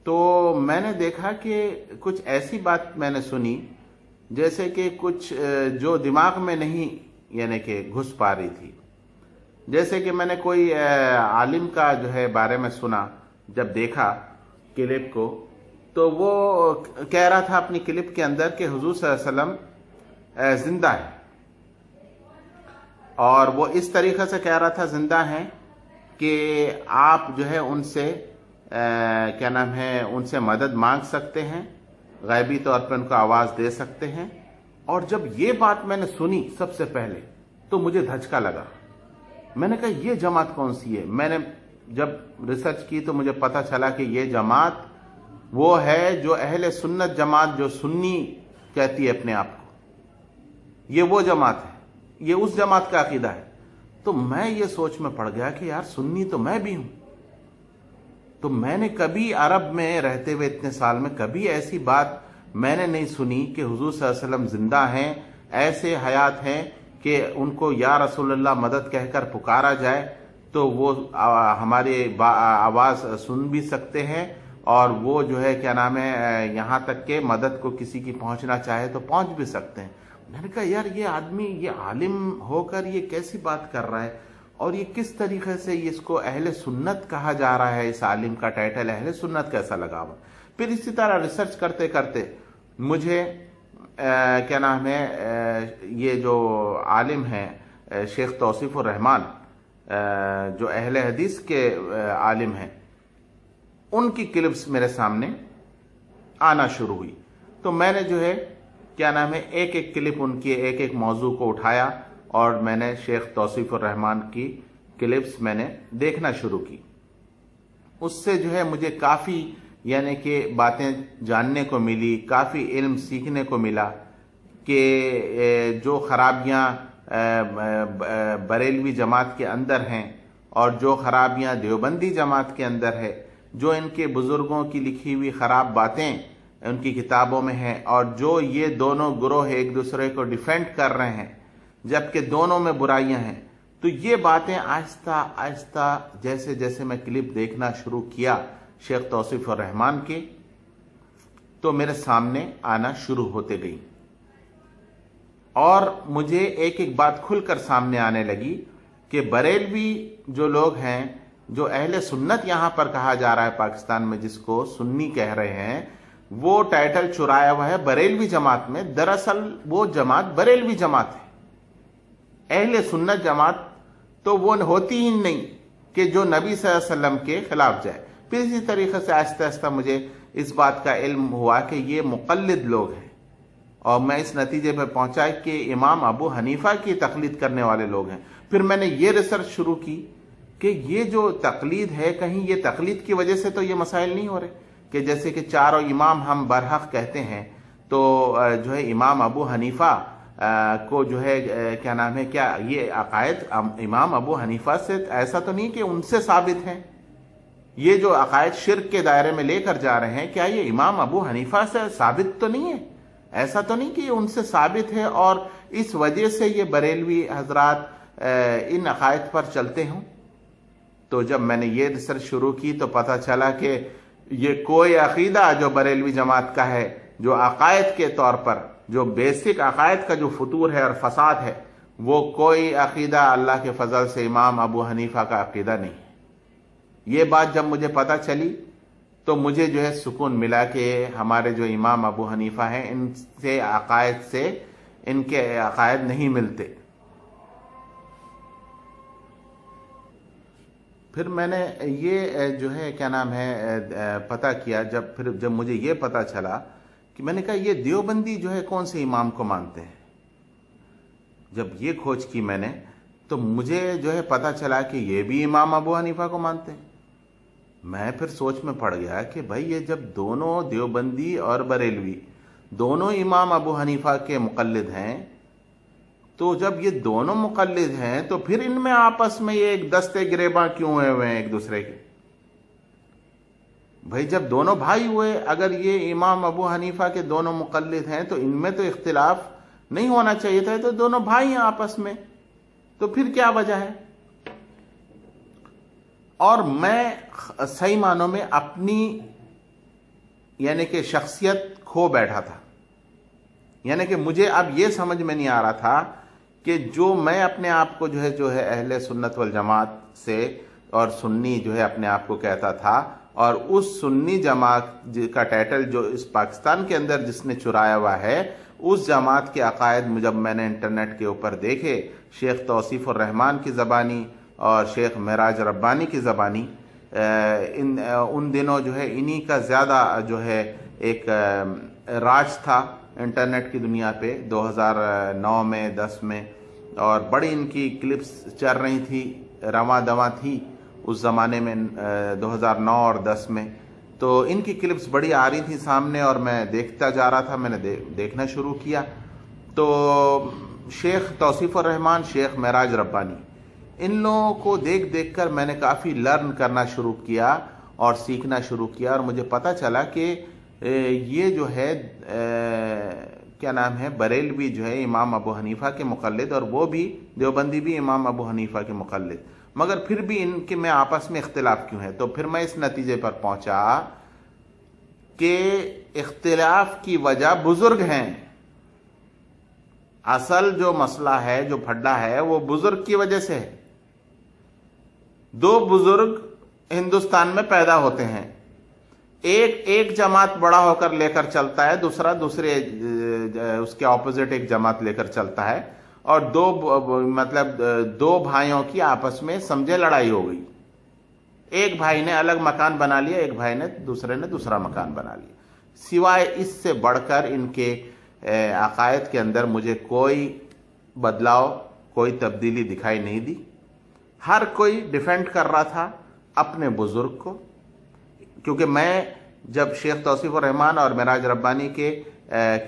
تو میں نے دیکھا کہ کچھ ایسی بات میں نے سنی جیسے کہ کچھ جو دماغ میں نہیں یعنی کہ گھس پا رہی تھی. جیسے کہ میں نے کوئی عالم کا جو ہے بارے میں سنا، جب دیکھا کلپ کو تو وہ کہہ رہا تھا اپنی کلپ کے اندر کہ حضور صلی اللہ علیہ وسلم زندہ ہے، اور وہ اس طریقے سے کہہ رہا تھا زندہ ہیں کہ آپ جو ہے ان سے کیا نام ہے ان سے مدد مانگ سکتے ہیں، غیبی طور پہ ان کو آواز دے سکتے ہیں. اور جب یہ بات میں نے سنی سب سے پہلے تو مجھے دھچکا لگا. میں نے کہا یہ جماعت کون سی ہے؟ میں نے جب ریسرچ کی تو مجھے پتا چلا کہ یہ جماعت وہ ہے جو اہل سنت جماعت، جو سنی کہتی ہے اپنے آپ کو، یہ وہ جماعت ہے، یہ اس جماعت کا عقیدہ ہے. تو میں یہ سوچ میں پڑ گیا کہ یار سنی تو میں بھی ہوں. تو میں نے کبھی عرب میں رہتے ہوئے اتنے سال میں کبھی ایسی بات میں نے نہیں سنی کہ حضور صلی اللہ علیہ وسلم زندہ ہیں، ایسے حیات ہیں کہ ان کو یا رسول اللہ مدد کہہ کر پکارا جائے تو وہ ہماری آواز سن بھی سکتے ہیں، اور وہ جو ہے کیا نام ہے یہاں تک کہ مدد کو کسی کی پہنچنا چاہے تو پہنچ بھی سکتے ہیں. میں نے کہا یار یہ آدمی، یہ عالم ہو کر یہ کیسی بات کر رہا ہے، اور یہ کس طریقے سے اس کو اہل سنت کہا جا رہا ہے، اس عالم کا ٹائٹل اہل سنت کیسا لگا ہوا. پھر اسی طرح ریسرچ کرتے کرتے مجھے کیا نام ہے یہ جو عالم ہیں شیخ توصیف الرحمان، جو اہل حدیث کے عالم ہیں، ان کی کلپس میرے سامنے آنا شروع ہوئی. تو میں نے جو ہے کیا نام ہے ایک ایک کلپ ان کی، ایک ایک موضوع کو اٹھایا اور میں نے شیخ توصیف الرحمان کی کلپس میں نے دیکھنا شروع کی. اس سے جو ہے مجھے کافی یعنی کہ باتیں جاننے کو ملی، کافی علم سیکھنے کو ملا کہ جو خرابیاں بریلوی جماعت کے اندر ہیں اور جو خرابیاں دیوبندی جماعت کے اندر ہے، جو ان کے بزرگوں کی لکھی ہوئی خراب باتیں ان کی کتابوں میں ہیں، اور جو یہ دونوں گروہ ایک دوسرے کو ڈیفینڈ کر رہے ہیں جبکہ دونوں میں برائیاں ہیں. تو یہ باتیں آہستہ آہستہ جیسے جیسے میں کلپ دیکھنا شروع کیا شیخ توصیف الرحمان کے، تو میرے سامنے آنا شروع ہوتے گئی، اور مجھے ایک ایک بات کھل کر سامنے آنے لگی کہ بریلوی جو لوگ ہیں، جو اہل سنت یہاں پر کہا جا رہا ہے پاکستان میں، جس کو سنی کہہ رہے ہیں، وہ ٹائٹل چرایا ہوا ہے بریلوی جماعت میں. دراصل وہ جماعت بریلوی جماعت ہے. اہل سنت جماعت تو وہ ہوتی ہی نہیں کہ جو نبی صلی اللہ علیہ وسلم کے خلاف جائے. پھر اسی طریقے سے آہستہ آہستہ مجھے اس بات کا علم ہوا کہ یہ مقلد لوگ ہیں، اور میں اس نتیجے پر پہنچا کہ امام ابو حنیفہ کی تقلید کرنے والے لوگ ہیں. پھر میں نے یہ ریسرچ شروع کی کہ یہ جو تقلید ہے، کہیں یہ تقلید کی وجہ سے تو یہ مسائل نہیں ہو رہے کہ جیسے کہ چاروں امام ہم برحق کہتے ہیں، تو جو ہے امام ابو حنیفہ کو جو ہے کیا نام ہے، کیا یہ عقائد امام ابو حنیفہ سے ایسا تو نہیں کہ ان سے ثابت ہیں؟ یہ جو عقائد شرک کے دائرے میں لے کر جا رہے ہیں، کیا یہ امام ابو حنیفہ سے ثابت تو نہیں ہے؟ ایسا تو نہیں کہ یہ ان سے ثابت ہے اور اس وجہ سے یہ بریلوی حضرات ان عقائد پر چلتے ہوں؟ تو جب میں نے یہ ریسرچ شروع کی تو پتہ چلا کہ یہ کوئی عقیدہ جو بریلوی جماعت کا ہے، جو عقائد کے طور پر، جو بیسک عقائد کا جو فطور ہے اور فساد ہے، وہ کوئی عقیدہ اللہ کے فضل سے امام ابو حنیفہ کا عقیدہ نہیں. یہ بات جب مجھے پتہ چلی تو مجھے جو ہے سکون ملا کہ ہمارے جو امام ابو حنیفہ ہیں، ان سے عقائد سے ان کے عقائد نہیں ملتے. پھر میں نے یہ جو ہے کیا نام ہے پتہ کیا، جب مجھے یہ پتہ چلا کہ میں نے کہا یہ دیوبندی جو ہے کون سے امام کو مانتے ہیں. جب یہ کھوج کی میں نے تو مجھے جو ہے پتہ چلا کہ یہ بھی امام ابو حنیفہ کو مانتے ہیں. میں پھر سوچ میں پڑ گیا کہ بھائی یہ جب دونوں دیوبندی اور بریلوی دونوں امام ابو حنیفہ کے مقلد ہیں، تو جب یہ دونوں مقلد ہیں تو پھر ان میں آپس میں یہ ایک دستے گریباں کیوں ہوئے ہیں ایک دوسرے کے؟ بھائی جب دونوں بھائی ہوئے، اگر یہ امام ابو حنیفہ کے دونوں مقلد ہیں تو ان میں تو اختلاف نہیں ہونا چاہیے تھا، تو دونوں بھائی ہیں آپس میں، تو پھر کیا وجہ ہے؟ اور میں صحیح معنوں میں اپنی یعنی کہ شخصیت کھو بیٹھا تھا. یعنی کہ مجھے اب یہ سمجھ میں نہیں آ رہا تھا کہ جو میں اپنے آپ کو جو ہے اہل سنت والجماعت سے اور سنی جو ہے اپنے آپ کو کہتا تھا، اور اس سنی جماعت کا ٹائٹل جو اس پاکستان کے اندر جس نے چرایا ہوا ہے، اس جماعت کے عقائد جب میں نے انٹرنیٹ کے اوپر دیکھے، شیخ توصیف الرحمان کی زبانی اور شیخ معراج ربانی کی زبانی، ان دنوں جو ہے انہی کا زیادہ جو ہے ایک راج تھا انٹرنیٹ کی دنیا پہ 2009 میں 10 میں، اور بڑی ان کی کلپس چل رہی تھی، رواں دواں تھی اس زمانے میں 2009 اور 10 میں. تو ان کی کلپس بڑی آ رہی تھی سامنے اور میں دیکھتا جا رہا تھا. میں نے دیکھنا شروع کیا تو شیخ توصیف الرحمان، شیخ معراج ربانی، ان لوگوں کو دیکھ دیکھ کر میں نے کافی لرن کرنا شروع کیا اور سیکھنا شروع کیا، اور مجھے پتہ چلا کہ یہ جو ہے کیا نام ہے، بریلوی جو ہے امام ابو حنیفہ کے مقلد، اور وہ بھی دیوبندی بھی امام ابو حنیفہ کے مقلد، مگر پھر بھی ان کے میں آپس میں اختلاف کیوں ہے. تو پھر میں اس نتیجے پر پہنچا کہ اختلاف کی وجہ بزرگ ہیں. اصل جو مسئلہ ہے، جو پھڈا ہے، وہ بزرگ کی وجہ سے ہے. دو بزرگ ہندوستان میں پیدا ہوتے ہیں، ایک جماعت بڑا ہو کر لے کر چلتا ہے، دوسرا دوسرے اس کے اپوزٹ ایک جماعت لے کر چلتا ہے، اور دو بھائیوں کی آپس میں سمجھے لڑائی ہو گئی. ایک بھائی نے الگ مکان بنا لیا، ایک بھائی نے دوسرا مکان بنا لیا. سوائے اس سے بڑھ کر ان کے عقائد کے اندر مجھے کوئی بدلاؤ، کوئی تبدیلی دکھائی نہیں دی. ہر کوئی ڈیفینڈ کر رہا تھا اپنے بزرگ کو. کیونکہ میں جب شیخ توصیف الرحمان اور معراج ربانی کے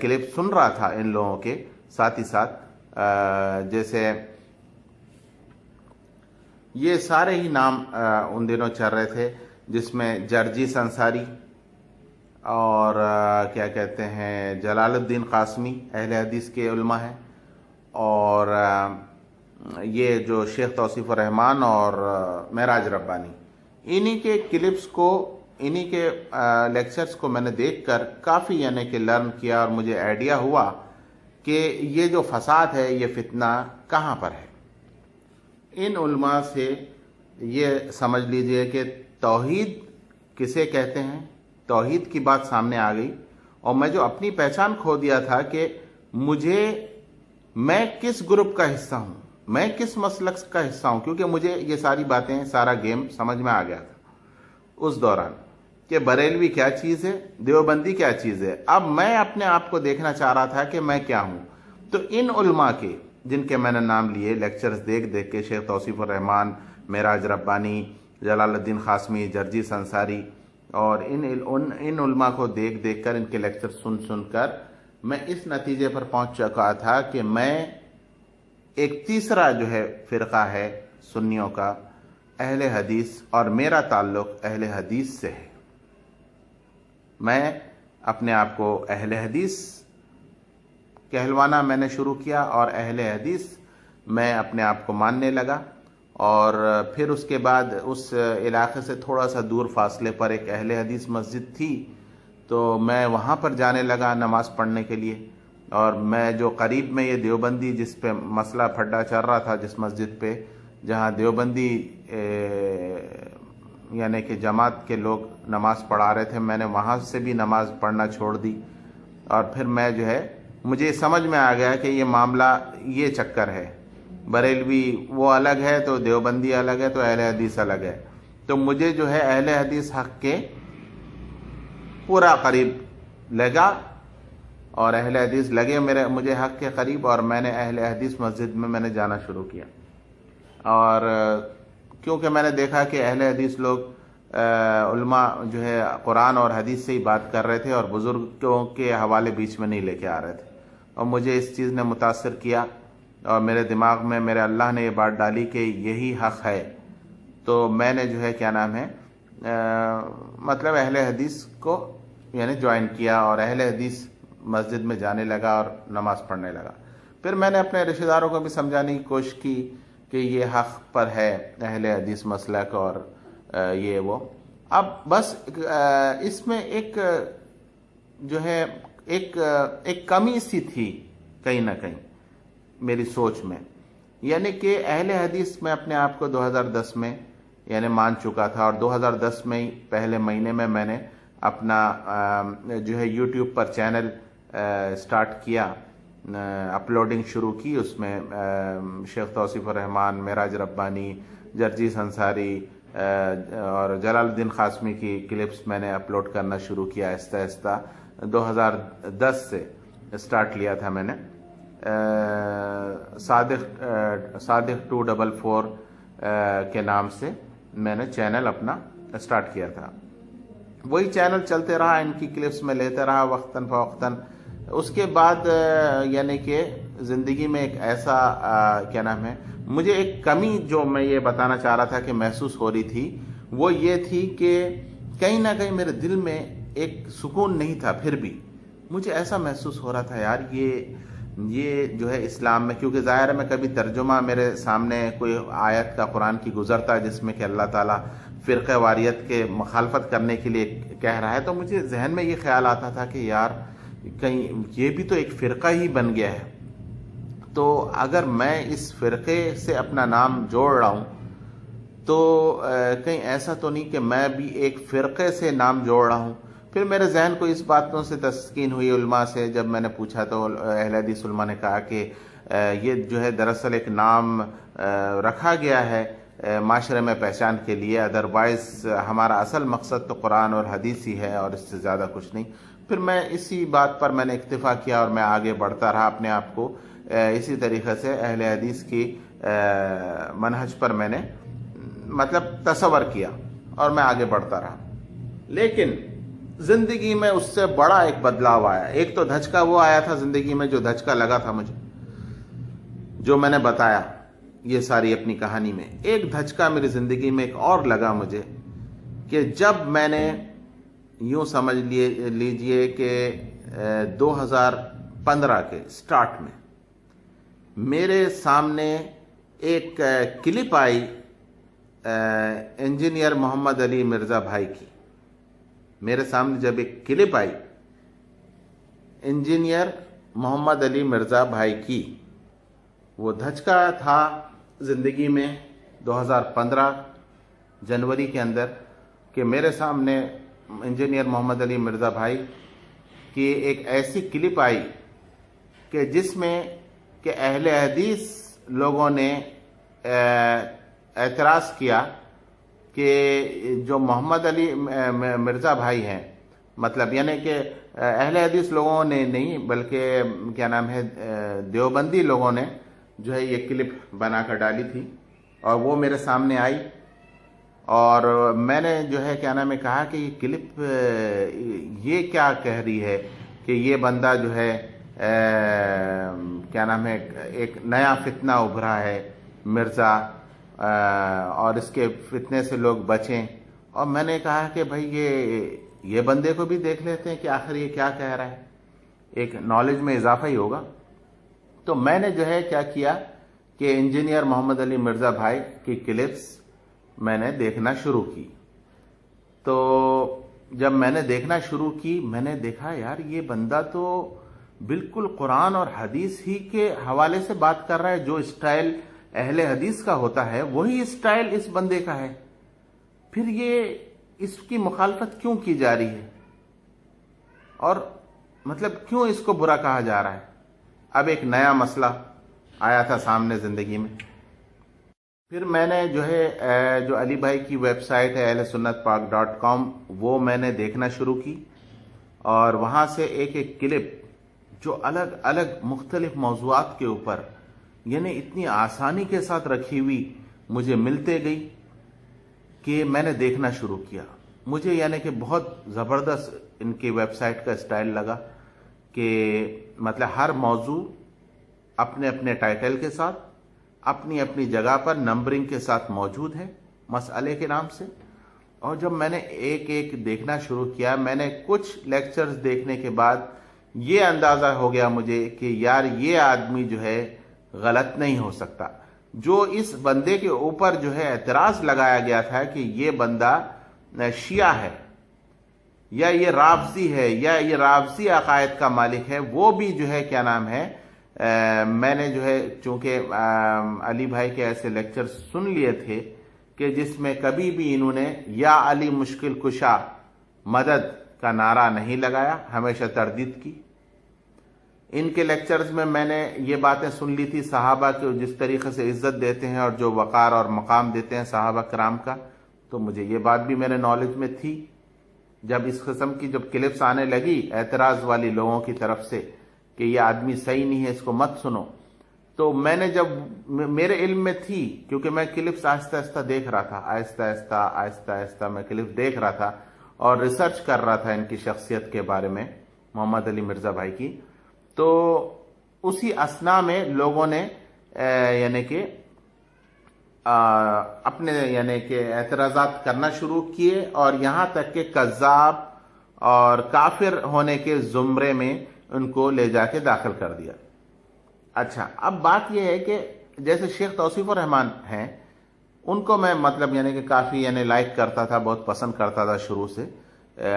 کلپ سن رہا تھا ان لوگوں کے ساتھ ہی ساتھ، جیسے یہ سارے ہی نام ان دنوں چل رہے تھے، جس میں جرجی انصاری اور کیا کہتے ہیں جلال الدین قاسمی اہل حدیث کے علماء ہیں، اور یہ جو شیخ توصیف الرحمان اور معراج ربانی، انہی کے کلپس کو، انہی کے لیکچرز کو میں نے دیکھ کر کافی یعنی کہ لرن کیا، اور مجھے آئیڈیا ہوا کہ یہ جو فساد ہے، یہ فتنہ کہاں پر ہے. ان علماء سے یہ سمجھ لیجئے کہ توحید کسے کہتے ہیں، توحید کی بات سامنے آ گئی. اور میں جو اپنی پہچان کھو دیا تھا کہ میں کس گروپ کا حصہ ہوں، میں کس مسلک کا حصہ ہوں، کیونکہ مجھے یہ ساری باتیں، سارا گیم سمجھ میں آ گیا تھا اس دوران کہ بریلوی کیا چیز ہے، دیوبندی کیا چیز ہے. اب میں اپنے آپ کو دیکھنا چاہ رہا تھا کہ میں کیا ہوں. تو ان علماء کے جن کے میں نے نام لیے لیکچرز دیکھ دیکھ کے، شیخ توصیف الرحمان، معراج ربانی، جلال الدین قاسمی، جرجی انصاری، اور ان علماء کو دیکھ دیکھ کر، ان کے لیکچر سن کر میں اس نتیجے پر پہنچ چکا تھا کہ میں ایک تیسرا جو ہے فرقہ ہے سنیوں کا، اہل حدیث، اور میرا تعلق اہل حدیث سے ہے. میں اپنے آپ کو اہل حدیث کہلوانا میں نے شروع کیا، اور اہل حدیث میں اپنے آپ کو ماننے لگا. اور پھر اس کے بعد اس علاقے سے تھوڑا سا دور فاصلے پر ایک اہل حدیث مسجد تھی، تو میں وہاں پر جانے لگا نماز پڑھنے کے لیے. اور میں جو قریب میں یہ دیوبندی جس پہ مسئلہ پھڈا چل رہا تھا، جس مسجد پہ جہاں دیوبندی یعنی کہ جماعت کے لوگ نماز پڑھا رہے تھے، میں نے وہاں سے بھی نماز پڑھنا چھوڑ دی. اور پھر میں جو ہے، مجھے سمجھ میں آ گیا کہ یہ معاملہ، یہ چکر ہے، بریلوی وہ الگ ہے تو دیوبندی الگ ہے تو اہل حدیث الگ ہے. تو مجھے جو ہے اہل حدیث حق کے پورا قریب لگا، اور اہل حدیث لگے مجھے حق کے قریب، اور میں نے اہل حدیث مسجد میں نے جانا شروع کیا. اور کیونکہ میں نے دیکھا کہ اہل حدیث لوگ علماء جو ہے قرآن اور حدیث سے ہی بات کر رہے تھے، اور بزرگوں کے حوالے بیچ میں نہیں لے کے آ رہے تھے، اور مجھے اس چیز نے متاثر کیا، اور میرے دماغ میں میرے اللہ نے یہ بات ڈالی کہ یہی حق ہے. تو میں نے جو ہے کیا نام ہے مطلب اہل حدیث کو یعنی جوائن کیا، اور اہل حدیث مسجد میں جانے لگا اور نماز پڑھنے لگا. پھر میں نے اپنے رشتہ داروں کو بھی سمجھانے کی کوشش کی کہ یہ حق پر ہے اہل حدیث مسلک، اور یہ وہ. اب بس اس میں ایک جو ہے ایک کمی سی تھی کہیں نہ کہیں میری سوچ میں، یعنی کہ اہل حدیث میں اپنے آپ کو 2010 میں یعنی مان چکا تھا، اور 2010 میں ہی پہلے مہینے میں میں نے اپنا جو ہے یوٹیوب پر چینل سٹارٹ کیا، اپلوڈنگ شروع کی. اس میں شیخ توصیف الرحمان، معراج ربانی، جرجی انصاری اور جلال الدین قاسمی کی کلپس میں نے اپلوڈ کرنا شروع کیا آہستہ آہستہ. 2010 سے اسٹارٹ لیا تھا میں نے، صادق 244 کے نام سے میں نے چینل اپنا اسٹارٹ کیا تھا۔ وہی چینل چلتے رہا، ان کی کلپس میں لیتے رہا وقتاً فوقتاً۔ اس کے بعد یعنی کہ زندگی میں ایک ایسا کیا نام ہے، مجھے ایک کمی جو میں یہ بتانا چاہ رہا تھا کہ محسوس ہو رہی تھی، وہ یہ تھی کہ کہیں نہ کہیں میرے دل میں ایک سکون نہیں تھا۔ پھر بھی مجھے ایسا محسوس ہو رہا تھا یار یہ جو ہے اسلام میں، کیونکہ ظاہر ہے میں کبھی ترجمہ میرے سامنے کوئی آیت کا قرآن کی گزرتا ہے جس میں کہ اللہ تعالیٰ فرقہ واریت کے مخالفت کرنے کے لیے کہہ رہا ہے، تو مجھے ذہن میں یہ خیال آتا تھا کہ یار کہیں یہ بھی تو ایک فرقہ ہی بن گیا ہے، تو اگر میں اس فرقے سے اپنا نام جوڑ رہا ہوں تو کہیں ایسا تو نہیں کہ میں بھی ایک فرقے سے نام جوڑ رہا ہوں۔ پھر میرے ذہن کو اس باتوں سے تسکین ہوئی علماء سے، جب میں نے پوچھا تو اہل حدیث علماء نے کہا کہ یہ جو ہے دراصل ایک نام رکھا گیا ہے معاشرے میں پہچان کے لیے، ادروائز ہمارا اصل مقصد تو قرآن اور حدیث ہی ہے اور اس سے زیادہ کچھ نہیں۔ پھر میں اسی بات پر میں نے اکتفا کیا اور میں آگے بڑھتا رہا، اپنے آپ کو اسی طریقے سے اہل حدیث کی منہج پر میں نے مطلب تصور کیا اور میں آگے بڑھتا رہا۔ لیکن زندگی میں اس سے بڑا ایک بدلاؤ آیا۔ ایک تو دھچکا وہ آیا تھا زندگی میں، جو دھچکا لگا تھا مجھے، جو میں نے بتایا یہ ساری اپنی کہانی میں۔ ایک دھچکا میری زندگی میں ایک اور لگا مجھے، کہ جب میں نے یوں سمجھ لیجئے کہ 2015 کے سٹارٹ میں میرے سامنے ایک کلپ آئی انجینئر محمد علی مرزا بھائی کی۔ میرے سامنے جب ایک کلپ آئی انجینئر محمد علی مرزا بھائی کی، وہ دھچکا تھا زندگی میں 2015 جنوری کے اندر، کہ میرے سامنے انجینئر محمد علی مرزا بھائی کی ایک ایسی کلپ آئی کہ جس میں کہ اہل حدیث لوگوں نے اعتراض کیا کہ جو محمد علی مرزا بھائی ہیں، مطلب یعنی کہ اہل حدیث لوگوں نے نہیں بلکہ کیا نام ہے دیوبندی لوگوں نے جو ہے یہ کلپ بنا کر ڈالی تھی، اور وہ میرے سامنے آئی، اور میں نے جو ہے کیا نام ہے کہا کہ یہ کلپ یہ کیا کہہ رہی ہے کہ یہ بندہ جو ہے کیا نام ہے ایک نیا فتنہ ابھرا ہے مرزا، اور اس کے فتنے سے لوگ بچیں۔ اور میں نے کہا کہ بھائی یہ بندے کو بھی دیکھ لیتے ہیں کہ آخر یہ کیا کہہ رہا ہے، ایک نالج میں اضافہ ہی ہوگا۔ تو میں نے جو ہے کیا کیا کہ انجینئر محمد علی مرزا بھائی کی کلپس میں نے دیکھنا شروع کی۔ تو جب میں نے دیکھنا شروع کی، میں نے دیکھا یار یہ بندہ تو بالکل قرآن اور حدیث ہی کے حوالے سے بات کر رہا ہے، جو اسٹائل اہل حدیث کا ہوتا ہے وہی اسٹائل اس بندے کا ہے، پھر یہ اس کی مخالفت کیوں کی جا رہی ہے، اور مطلب کیوں اس کو برا کہا جا رہا ہے۔ اب ایک نیا مسئلہ آیا تھا سامنے زندگی میں۔ پھر میں نے جو ہے جو علی بھائی کی ویب سائٹ ہے ahlsunnatpak.com، وہ میں نے دیکھنا شروع کی، اور وہاں سے ایک ایک کلپ جو الگ الگ مختلف موضوعات کے اوپر یعنی اتنی آسانی کے ساتھ رکھی ہوئی مجھے ملتے گئی کہ میں نے دیکھنا شروع کیا۔ مجھے یعنی کہ بہت زبردست ان کی ویب سائٹ کا اسٹائل لگا کہ مطلب ہر موضوع اپنے اپنے ٹائٹل کے ساتھ اپنی اپنی جگہ پر نمبرنگ کے ساتھ موجود ہے مسئلے کے نام سے۔ اور جب میں نے ایک ایک دیکھنا شروع کیا، میں نے کچھ لیکچرز دیکھنے کے بعد یہ اندازہ ہو گیا مجھے کہ یار یہ آدمی جو ہے غلط نہیں ہو سکتا۔ جو اس بندے کے اوپر جو ہے اعتراض لگایا گیا تھا کہ یہ بندہ شیعہ ہے یا یہ رافضی ہے یا یہ رافضی عقائد کا مالک ہے، وہ بھی جو ہے کیا نام ہے میں نے جو ہے چونکہ علی بھائی کے ایسے لیکچر سن لیے تھے کہ جس میں کبھی بھی انہوں نے یا علی مشکل کشا مدد کا نعرہ نہیں لگایا، ہمیشہ تردید کی۔ ان کے لیکچرز میں نے یہ باتیں سن لی تھی صحابہ کو جس طریقے سے عزت دیتے ہیں اور جو وقار اور مقام دیتے ہیں صحابہ کرام کا، تو مجھے یہ بات بھی میرے نالج میں تھی جب اس قسم کی جب کلپس آنے لگی اعتراض والی لوگوں کی طرف سے کہ یہ آدمی صحیح نہیں ہے، اس کو مت سنو، تو میں نے جب میرے علم میں تھی، کیونکہ میں کلپس آہستہ آہستہ دیکھ رہا تھا، آہستہ آہستہ میں کلپس دیکھ رہا تھا اور ریسرچ کر رہا تھا ان کی شخصیت کے بارے میں، محمد علی مرزا بھائی کی، تو اسی اثنا میں لوگوں نے یعنی کہ اپنے یعنی کہ اعتراضات کرنا شروع کیے، اور یہاں تک کہ کذاب اور کافر ہونے کے زمرے میں ان کو لے جا کے داخل کر دیا۔ اچھا، اب بات یہ ہے کہ جیسے شیخ توصیف الرحمان ہیں، ان کو میں مطلب یعنی کہ کافی یعنی لائک کرتا تھا، بہت پسند کرتا تھا شروع سے،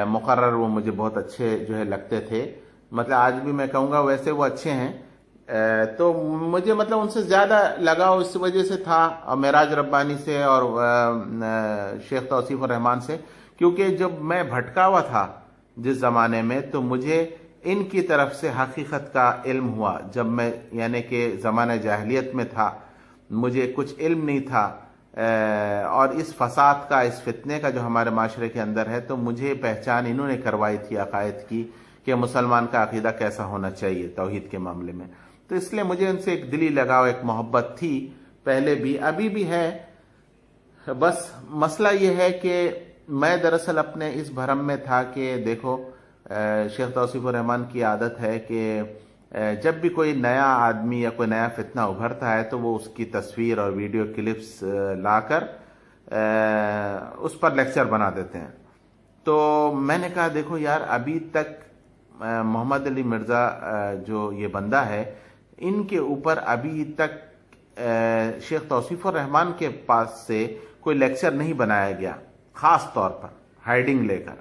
مقرر وہ مجھے بہت اچھے جو ہے لگتے تھے، مطلب آج بھی میں کہوں گا ویسے وہ اچھے ہیں، تو مجھے مطلب ان سے زیادہ لگاؤ اس وجہ سے تھا معراج ربانی سے اور شیخ توصیف الرحمان سے، کیونکہ جب میں بھٹکا ہوا تھا جس زمانے میں، تو مجھے ان کی طرف سے حقیقت کا علم ہوا۔ جب میں یعنی کہ زمانہ جاہلیت میں تھا، مجھے کچھ علم نہیں تھا، اور اس فساد کا، اس فتنے کا جو ہمارے معاشرے کے اندر ہے، تو مجھے پہچان انہوں نے کروائی تھی عقائد کی کہ مسلمان کا عقیدہ کیسا ہونا چاہیے توحید کے معاملے میں، تو اس لیے مجھے ان سے ایک دلی لگاؤ، ایک محبت تھی پہلے بھی، ابھی بھی ہے۔ بس مسئلہ یہ ہے کہ میں دراصل اپنے اس بھرم میں تھا کہ دیکھو شیخ توصیف الرحمان کی عادت ہے کہ جب بھی کوئی نیا آدمی یا کوئی نیا فتنہ ابھرتا ہے تو وہ اس کی تصویر اور ویڈیو کلپس لا کر اس پر لیکچر بنا دیتے ہیں۔ تو میں نے کہا دیکھو یار، ابھی تک محمد علی مرزا جو یہ بندہ ہے، ان کے اوپر ابھی تک شیخ توصیف الرحمان کے پاس سے کوئی لیکچر نہیں بنایا گیا، خاص طور پر ہائیڈنگ لے کر،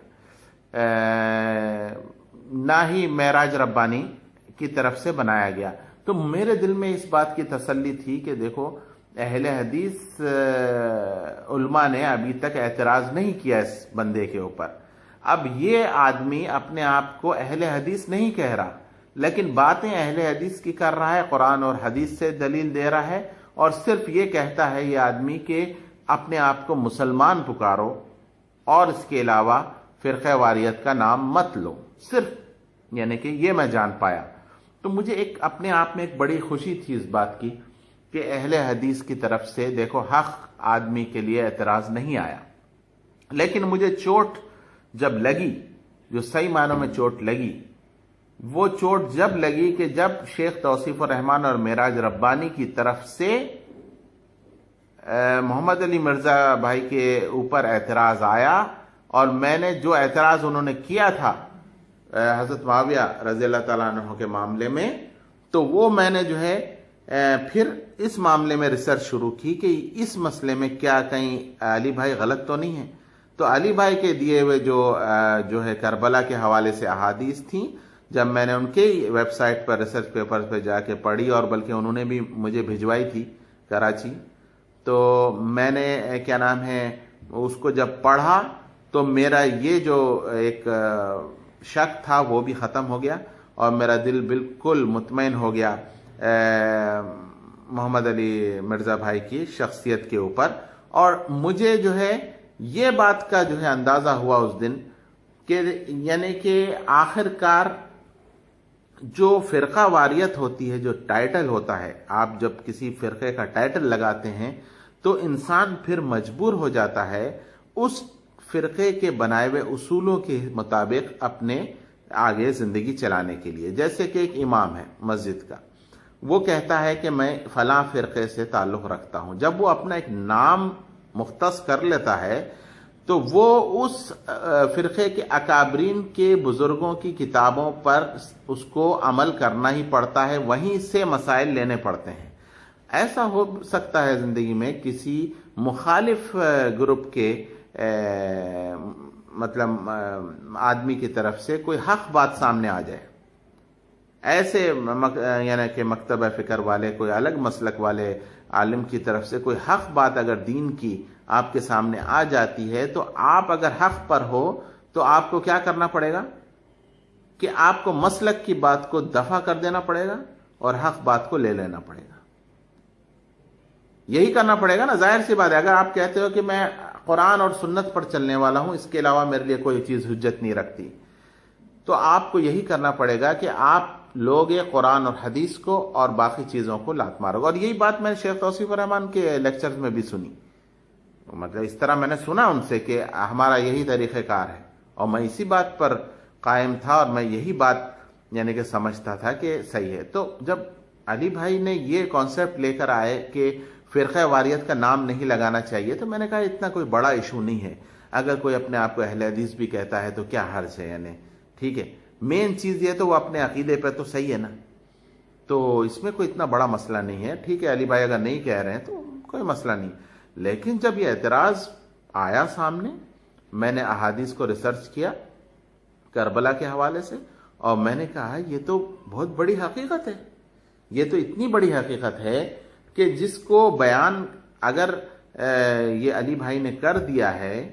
نہ ہی معراج ربانی کی طرف سے بنایا گیا۔ تو میرے دل میں اس بات کی تسلی تھی کہ دیکھو اہل حدیث علماء نے ابھی تک اعتراض نہیں کیا اس بندے کے اوپر۔ اب یہ آدمی اپنے آپ کو اہل حدیث نہیں کہہ رہا، لیکن باتیں اہل حدیث کی کر رہا ہے، قرآن اور حدیث سے دلیل دے رہا ہے، اور صرف یہ کہتا ہے یہ آدمی کہ اپنے آپ کو مسلمان پکارو اور اس کے علاوہ فرقہ واریت کا نام مت لو، صرف یعنی کہ یہ میں جان پایا۔ تو مجھے ایک اپنے آپ میں ایک بڑی خوشی تھی اس بات کی کہ اہل حدیث کی طرف سے دیکھو حق آدمی کے لیے اعتراض نہیں آیا۔ لیکن مجھے چوٹ جب لگی، جو صحیح معنوں میں چوٹ لگی، وہ چوٹ جب لگی کہ جب شیخ توصیف الرحمان اور معراج ربانی کی طرف سے محمد علی مرزا بھائی کے اوپر اعتراض آیا، اور میں نے جو اعتراض انہوں نے کیا تھا حضرت معاویہ رضی اللہ تعالیٰ عنہ کے معاملے میں، تو وہ میں نے جو ہے پھر اس معاملے میں ریسرچ شروع کی کہ اس مسئلے میں کیا کہیں علی بھائی غلط تو نہیں ہیں۔ تو علی بھائی کے دیے ہوئے جو ہے کربلا کے حوالے سے احادیث تھیں، جب میں نے ان کے ویب سائٹ پر ریسرچ پیپرز پہ جا کے پڑھی، اور بلکہ انہوں نے بھی مجھے بھجوائی تھی کراچی، تو میں نے کیا نام ہے اس کو جب پڑھا تو میرا یہ جو ایک شک تھا وہ بھی ختم ہو گیا، اور میرا دل بالکل مطمئن ہو گیا محمد علی مرزا بھائی کی شخصیت کے اوپر۔ اور مجھے جو ہے یہ بات کا جو ہے اندازہ ہوا اس دن کہ یعنی کہ آخر کار جو فرقہ واریت ہوتی ہے، جو ٹائٹل ہوتا ہے، آپ جب کسی فرقے کا ٹائٹل لگاتے ہیں تو انسان پھر مجبور ہو جاتا ہے اس فرقے کے بنائے ہوئے اصولوں کے مطابق اپنے آگے زندگی چلانے کے لیے۔ جیسے کہ ایک امام ہے مسجد کا، وہ کہتا ہے کہ میں فلاں فرقے سے تعلق رکھتا ہوں، جب وہ اپنا ایک نام مختص کر لیتا ہے تو وہ اس فرقے کے اکابرین کے بزرگوں کی کتابوں پر اس کو عمل کرنا ہی پڑتا ہے، وہیں سے مسائل لینے پڑتے ہیں۔ ایسا ہو سکتا ہے زندگی میں کسی مخالف گروپ کے مطلب آدمی کی طرف سے کوئی حق بات سامنے آ جائے، ایسے یعنی کہ مکتبہ فکر والے، کوئی الگ مسلک والے عالم کی طرف سے کوئی حق بات اگر دین کی آپ کے سامنے آ جاتی ہے، تو آپ اگر حق پر ہو تو آپ کو کیا کرنا پڑے گا کہ آپ کو مسلک کی بات کو دفع کر دینا پڑے گا اور حق بات کو لے لینا پڑے گا۔ یہی کرنا پڑے گا نا، ظاہر سی بات ہے۔ اگر آپ کہتے ہو کہ میں قرآن اور سنت پر چلنے والا ہوں، اس کے علاوہ میرے لیے کوئی چیز حجت نہیں رکھتی. تو آپ کو یہی کرنا پڑے گا کہ آپ لوگ قرآن اور حدیث کو اور باقی چیزوں کو لات مارو. اور یہی بات میں نے شیخ توصیف الرحمان کے لیکچرز میں بھی سنی، مطلب اس طرح میں نے سنا ان سے کہ ہمارا یہی طریقہ کار ہے، اور میں اسی بات پر قائم تھا، اور میں یہی بات یعنی کہ سمجھتا تھا کہ صحیح ہے. تو جب علی بھائی نے یہ کانسیپٹ لے کر آئے کہ فرقہ واریت کا نام نہیں لگانا چاہیے، تو میں نے کہا اتنا کوئی بڑا ایشو نہیں ہے. اگر کوئی اپنے آپ کو اہل حدیث بھی کہتا ہے تو کیا حرج ہے، یعنی ٹھیک ہے. مین چیز یہ تو وہ اپنے عقیدے پہ تو صحیح ہے نا، تو اس میں کوئی اتنا بڑا مسئلہ نہیں ہے. ٹھیک ہے، علی بھائی اگر نہیں کہہ رہے ہیں تو کوئی مسئلہ نہیں. لیکن جب یہ اعتراض آیا سامنے، میں نے احادیث کو ریسرچ کیا کربلا کے حوالے سے، اور میں نے کہا یہ تو بہت بڑی حقیقت ہے، یہ تو اتنی بڑی حقیقت ہے کہ جس کو بیان اگر یہ علی بھائی نے کر دیا ہے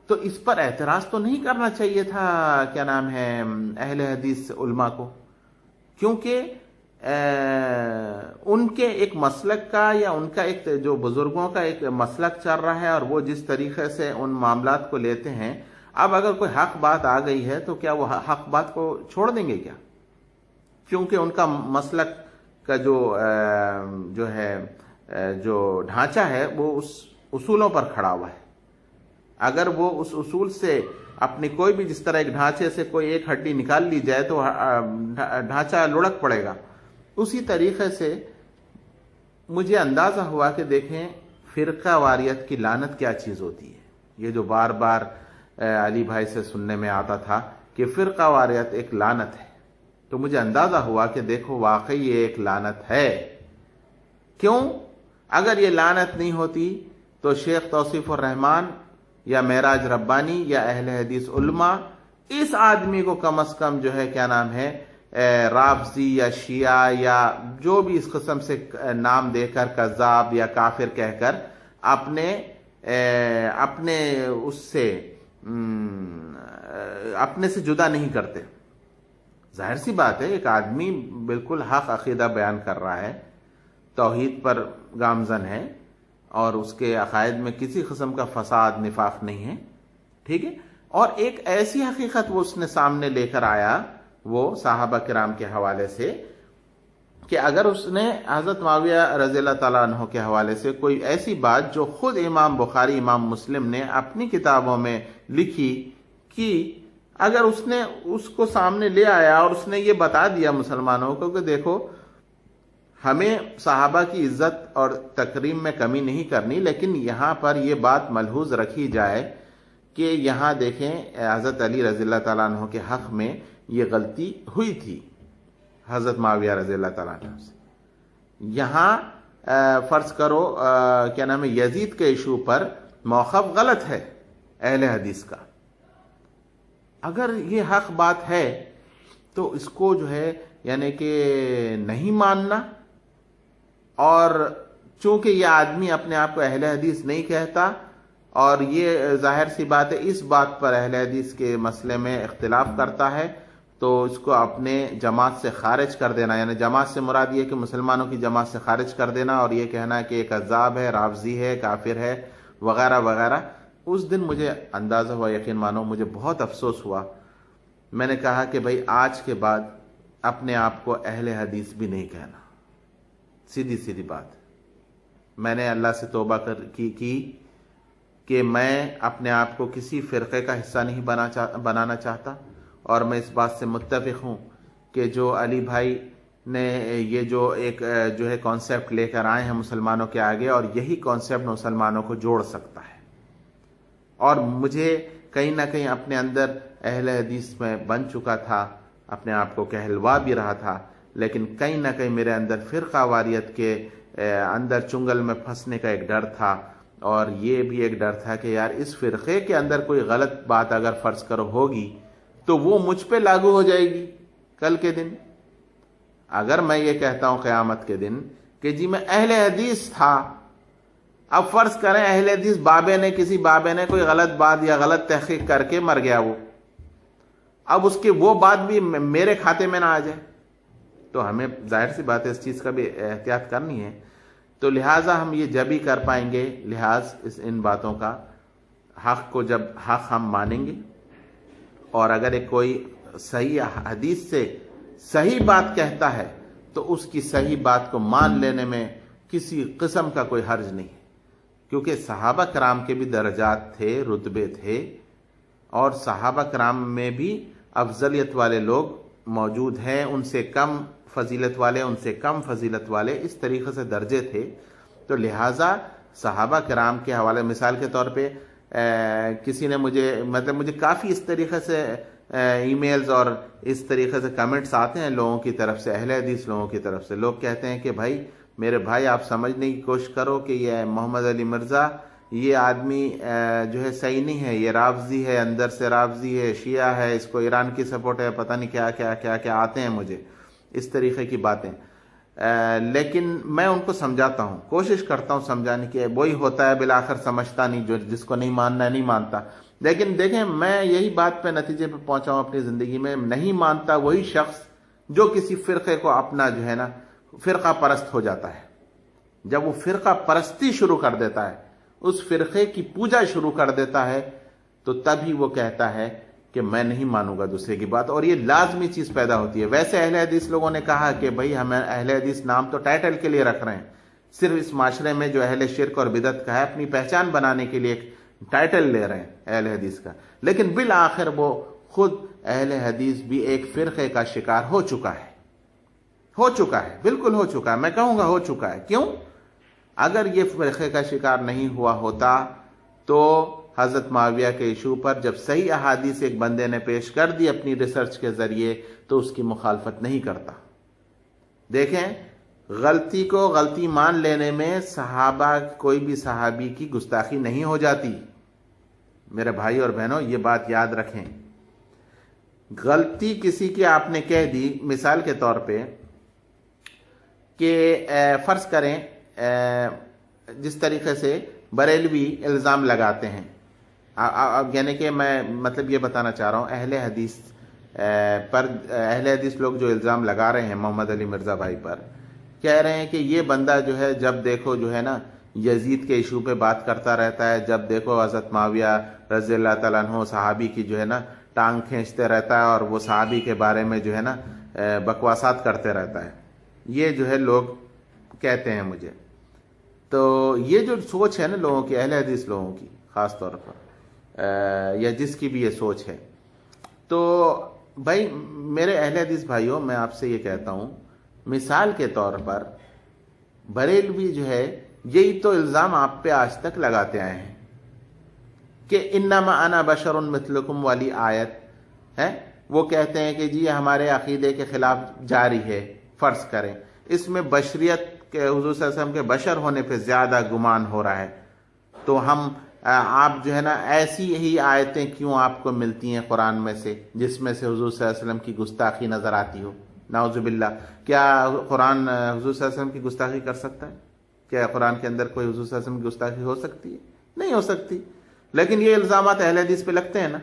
تو اس پر اعتراض تو نہیں کرنا چاہیے تھا کیا نام ہے اہل حدیث علماء کو، کیونکہ ان کے ایک مسلک کا یا ان کا ایک جو بزرگوں کا ایک مسلک چل رہا ہے، اور وہ جس طریقے سے ان معاملات کو لیتے ہیں. اب اگر کوئی حق بات آ گئی ہے تو کیا وہ حق بات کو چھوڑ دیں گے کیا؟ کیونکہ ان کا مسلک کا جو ہے جو ڈھانچہ ہے وہ اس اصولوں پر کھڑا ہوا ہے. اگر وہ اس اصول سے اپنی کوئی بھی، جس طرح ایک ڈھانچے سے کوئی ایک ہڈی نکال لی جائے تو ڈھانچہ لڑک پڑے گا، اسی طریقے سے مجھے اندازہ ہوا کہ دیکھیں فرقہ واریت کی لعنت کیا چیز ہوتی ہے. یہ جو بار بار علی بھائی سے سننے میں آتا تھا کہ فرقہ واریت ایک لعنت ہے، تو مجھے اندازہ ہوا کہ دیکھو واقعی یہ ایک لعنت ہے. کیوں؟ اگر یہ لعنت نہیں ہوتی تو شیخ توصیف الرحمان یا معراج ربانی یا اہل حدیث علماء اس آدمی کو کم از کم جو ہے کیا نام ہے رافضی یا شیعہ یا جو بھی اس قسم سے نام دے کر کذاب یا کافر کہہ کر اپنے اس سے اپنے سے جدا نہیں کرتے. ظاہر سی بات ہے، ایک آدمی بالکل حق عقیدہ بیان کر رہا ہے، توحید پر گامزن ہے، اور اس کے عقائد میں کسی قسم کا فساد نفاق نہیں ہے، ٹھیک ہے. اور ایک ایسی حقیقت وہ اس نے سامنے لے کر آیا وہ صحابہ کرام کے حوالے سے کہ اگر اس نے حضرت معاویہ رضی اللہ تعالیٰ عنہ کے حوالے سے کوئی ایسی بات جو خود امام بخاری امام مسلم نے اپنی کتابوں میں لکھی کی، اگر اس نے اس کو سامنے لے آیا اور اس نے یہ بتا دیا مسلمانوں کو کہ دیکھو ہمیں صحابہ کی عزت اور تکریم میں کمی نہیں کرنی، لیکن یہاں پر یہ بات ملحوظ رکھی جائے کہ یہاں دیکھیں حضرت علی رضی اللہ تعالیٰ عنہ کے حق میں یہ غلطی ہوئی تھی حضرت معاویہ رضی اللہ تعالیٰ عنہ سے. یہاں فرض کرو کیا نام ہے یزید کے ایشو پر موقف غلط ہے اہل حدیث کا. اگر یہ حق بات ہے تو اس کو جو ہے یعنی کہ نہیں ماننا، اور چونکہ یہ آدمی اپنے آپ کو اہل حدیث نہیں کہتا، اور یہ ظاہر سی بات ہے اس بات پر اہل حدیث کے مسئلے میں اختلاف کرتا ہے، تو اس کو اپنے جماعت سے خارج کر دینا، یعنی جماعت سے مراد یہ کہ مسلمانوں کی جماعت سے خارج کر دینا، اور یہ کہنا کہ ایک کذاب ہے، رافضی ہے، کافر ہے وغیرہ وغیرہ. اس دن مجھے اندازہ ہوا، یقین مانو مجھے بہت افسوس ہوا. میں نے کہا کہ بھائی آج کے بعد اپنے آپ کو اہل حدیث بھی نہیں کہنا. سیدھی بات. میں نے اللہ سے توبہ کی کہ میں اپنے آپ کو کسی فرقے کا حصہ نہیں بنانا چاہتا، اور میں اس بات سے متفق ہوں کہ جو علی بھائی نے یہ جو ایک جو ہے کانسیپٹ لے کر آئے ہیں مسلمانوں کے آگے، اور یہی کانسیپٹ مسلمانوں کو جوڑ سکتا ہے. اور مجھے کہیں نہ کہیں اپنے اندر اہل حدیث میں بن چکا تھا، اپنے آپ کو کہلوا بھی رہا تھا، لیکن کہیں نہ کہیں میرے اندر فرقہ واریت کے اندر چنگل میں پھنسنے کا ایک ڈر تھا، اور یہ بھی ایک ڈر تھا کہ یار اس فرقے کے اندر کوئی غلط بات اگر فرض کرو ہوگی تو وہ مجھ پہ لاگو ہو جائے گی کل کے دن. اگر میں یہ کہتا ہوں قیامت کے دن کہ جی میں اہل حدیث تھا، اب فرض کریں اہل حدیث کسی بابے نے کوئی غلط بات یا غلط تحقیق کر کے مر گیا، وہ اب اس کی وہ بات بھی میرے کھاتے میں نہ آ جائے، تو ہمیں ظاہر سی بات ہے اس چیز کا بھی احتیاط کرنی ہے. تو لہٰذا ہم یہ جب ہی کر پائیں گے لحاظ ان باتوں کا حق کو جب حق ہم مانیں گے، اور اگر ایک کوئی صحیح حدیث سے صحیح بات کہتا ہے تو اس کی صحیح بات کو مان لینے میں کسی قسم کا کوئی حرج نہیں، کیونکہ صحابہ کرام کے بھی درجات تھے، رتبے تھے، اور صحابہ کرام میں بھی افضلیت والے لوگ موجود ہیں، ان سے کم فضیلت والے، ان سے کم فضیلت والے، اس طریقے سے درجے تھے۔ تو لہٰذا صحابہ کرام کے حوالے، مثال کے طور پہ کسی نے مجھے کافی اس طریقے سے ای میلز اور اس طریقے سے کمنٹس آتے ہیں لوگوں کی طرف سے، اہل حدیث لوگوں کی طرف سے۔ لوگ کہتے ہیں کہ بھائی، میرے بھائی، آپ سمجھنے کی کوشش کرو کہ یہ محمد علی مرزا، یہ آدمی جو ہے صحیح نہیں ہے، یہ رافضی ہے، اندر سے رافضی ہے، شیعہ ہے، اس کو ایران کی سپورٹ ہے، پتہ نہیں کیا کیا کیا کیا آتے ہیں مجھے اس طریقے کی باتیں۔ لیکن میں ان کو سمجھاتا ہوں، کوشش کرتا ہوں سمجھانے کی۔ وہی ہوتا ہے بالآخر سمجھتا نہیں، جو جس کو نہیں ماننا ہے نہیں مانتا۔ لیکن دیکھیں، میں یہی بات پہ نتیجے پہ پہنچا ہوں اپنی زندگی میں، نہیں مانتا وہی شخص جو کسی فرقے کو اپنا جو ہے نا فرقہ پرست ہو جاتا ہے۔ جب وہ فرقہ پرستی شروع کر دیتا ہے، اس فرقے کی پوجا شروع کر دیتا ہے، تو تب ہی وہ کہتا ہے کہ میں نہیں مانوں گا دوسرے کی بات، اور یہ لازمی چیز پیدا ہوتی ہے۔ ویسے اہل حدیث لوگوں نے کہا کہ بھئی ہمیں اہل حدیث نام تو ٹائٹل کے لیے رکھ رہے ہیں، صرف اس معاشرے میں جو اہل شرک اور بدعت کا ہے، اپنی پہچان بنانے کے لیے ایک ٹائٹل لے رہے ہیں اہل حدیث کا، لیکن بالآخر وہ خود اہل حدیث بھی ایک فرقے کا شکار ہو چکا ہے، بالکل ہو چکا ہے، میں کہوں گا ہو چکا ہے۔ کیوں؟ اگر یہ فرقے کا شکار نہیں ہوا ہوتا تو حضرت معاویہ کے ایشو پر جب صحیح احادیث ایک بندے نے پیش کر دی اپنی ریسرچ کے ذریعے، تو اس کی مخالفت نہیں کرتا۔ دیکھیں، غلطی کو غلطی مان لینے میں صحابہ، کوئی بھی صحابی کی گستاخی نہیں ہو جاتی۔ میرے بھائی اور بہنوں، یہ بات یاد رکھیں۔ غلطی کسی کی آپ نے کہہ دی، مثال کے طور پہ کہ فرض کریں جس طریقے سے بریلوی الزام لگاتے ہیں، یعنی کہ میں مطلب یہ بتانا چاہ رہا ہوں، اہل حدیث لوگ جو الزام لگا رہے ہیں محمد علی مرزا بھائی پر، کہہ رہے ہیں کہ یہ بندہ جو ہے جب دیکھو جو ہے نا یزید کے ایشو پہ بات کرتا رہتا ہے، جب دیکھو حضرت معاویہ رضی اللہ تعالیٰ عنہ صحابی کی جو ہے نا ٹانگ کھینچتے رہتا ہے، اور وہ صحابی کے بارے میں جو ہے نا بکواسات کرتے رہتا ہے۔ یہ جو ہے لوگ کہتے ہیں مجھے۔ تو یہ جو سوچ ہے نا لوگوں کی، اہل حدیث لوگوں کی خاص طور پر، یا جس کی بھی یہ سوچ ہے، تو بھائی میرے اہل حدیث بھائیوں، میں آپ سے یہ کہتا ہوں، مثال کے طور پر بریلوی جو ہے، یہی تو الزام آپ پہ آج تک لگاتے آئے ہیں کہ انما انا بشر مثلکم والی آیت ہے، وہ کہتے ہیں کہ جی ہمارے عقیدے کے خلاف جاری ہے۔ فرض کریں اس میں بشریت کے، حضور صلی اللہ علیہ وسلم کے بشر ہونے پہ زیادہ گمان ہو رہا ہے، تو ہم آپ جو ہے نا ایسی ہی آیتیں کیوں آپ کو ملتی ہیں قرآن میں سے جس میں سے حضور صلی اللہ علیہ وسلم کی گستاخی نظر آتی ہو؟ نعوذ باللہ۔ کیا قرآن حضور صلی اللہ علیہ وسلم کی گستاخی کر سکتا ہے؟ کیا قرآن کے اندر کوئی حضور صلی اللہ علیہ وسلم کی گستاخی ہو سکتی ہے؟ نہیں ہو سکتی۔ لیکن یہ الزامات اہل حدیث پہ لگتے ہیں نا،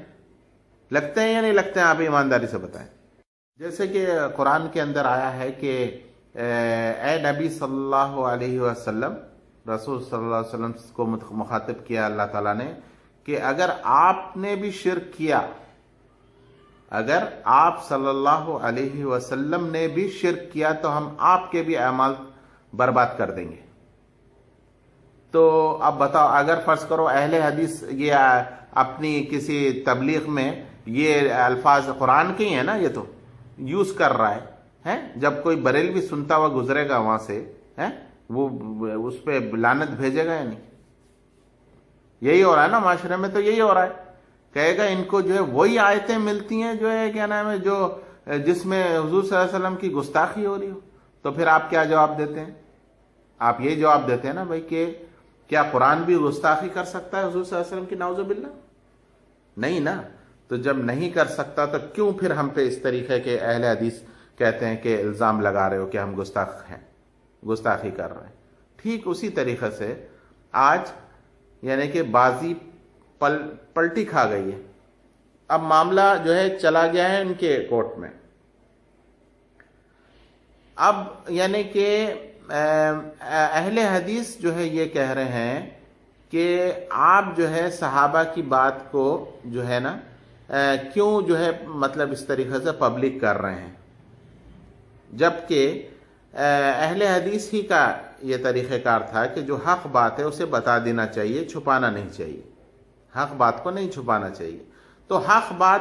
لگتے ہیں یا نہیں لگتے ہیں؟ آپ ایمانداری سے بتائیں۔ جیسے کہ قرآن کے اندر آیا ہے کہ اے نبی صلی اللہ علیہ وسلم، رسول صلی اللہ علیہ وسلم کو مخاطب کیا اللہ تعالیٰ نے کہ اگر آپ نے بھی شرک کیا، اگر آپ صلی اللہ علیہ وسلم نے بھی شرک کیا تو ہم آپ کے بھی اعمال برباد کر دیں گے۔ تو اب بتاؤ، اگر فرض کرو اہل حدیث یہ اپنی کسی تبلیغ میں یہ الفاظ قرآن کے ہی ہیں نا، یہ تو یوز کر رہا ہے، جب کوئی بریلوی سنتا ہوا گزرے گا وہاں سے، وہ اس پہ لعنت بھیجے گا یا نہیں؟ یہی ہو رہا ہے نا معاشرے میں، تو یہی ہو رہا ہے، کہے گا ان کو جو ہے وہی آیتیں ملتی ہیں جو ہے کیا نام ہے، جو جس میں حضور صلی اللہ علیہ وسلم کی گستاخی ہو رہی ہو۔ تو پھر آپ کیا جواب دیتے ہیں؟ آپ یہی جواب دیتے ہیں نا بھائی کہ کیا قرآن بھی گستاخی کر سکتا ہے حضور صلی اللہ علیہ وسلم کی؟ نعوذ باللہ، نہیں نا۔ تو جب نہیں کر سکتا تو کیوں پھر ہم پہ اس طریقے کے اہل حدیث کہتے ہیں کہ الزام لگا رہے ہو کہ ہم گستاخ ہیں، گستاخی کر رہے ہیں؟ ٹھیک اسی طریقے سے آج یعنی کہ بازی پلٹی کھا گئی ہے، اب معاملہ جو ہے چلا گیا ہے ان کے کورٹ میں۔ اب یعنی کہ اہل حدیث جو ہے یہ کہہ رہے ہیں کہ آپ جو ہے صحابہ کی بات کو جو ہے نا کیوں جو ہے مطلب اس طریقے سے پبلک کر رہے ہیں، جبکہ اہل حدیث ہی کا یہ طریقہ کار تھا کہ جو حق بات ہے اسے بتا دینا چاہیے، چھپانا نہیں چاہیے، حق بات کو نہیں چھپانا چاہیے۔ تو حق بات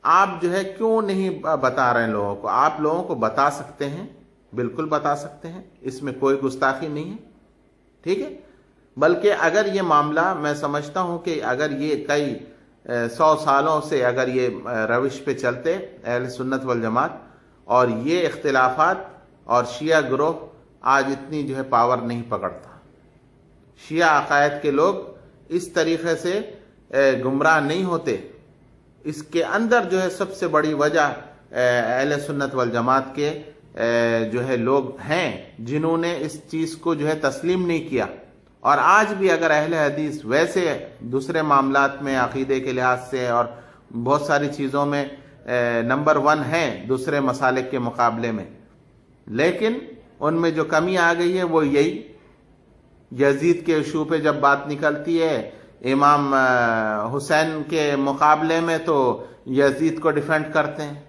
آپ جو ہے کیوں نہیں بتا رہے ہیں لوگوں کو؟ آپ لوگوں کو بتا سکتے ہیں، بالکل بتا سکتے ہیں، اس میں کوئی گستاخی نہیں ہے، ٹھیک ہے۔ بلکہ اگر یہ معاملہ، میں سمجھتا ہوں کہ اگر یہ کئی 100 سالوں سے اگر یہ روش پہ چلتے اہل سنت والجماعت، اور یہ اختلافات اور شیعہ گروہ آج اتنی جو ہے پاور نہیں پکڑتا، شیعہ عقائد کے لوگ اس طریقے سے گمراہ نہیں ہوتے۔ اس کے اندر جو ہے سب سے بڑی وجہ اہل سنت والجماعت کے جو ہے لوگ ہیں جنہوں نے اس چیز کو جو ہے تسلیم نہیں کیا۔ اور آج بھی اگر اہل حدیث ویسے دوسرے معاملات میں عقیدے کے لحاظ سے اور بہت ساری چیزوں میں نمبر 1 ہیں دوسرے مسالک کے مقابلے میں، لیکن ان میں جو کمی آ گئی ہے وہ یہی، یزید کے ایشو پہ جب بات نکلتی ہے امام حسین کے مقابلے میں تو یزید کو ڈیفینڈ کرتے ہیں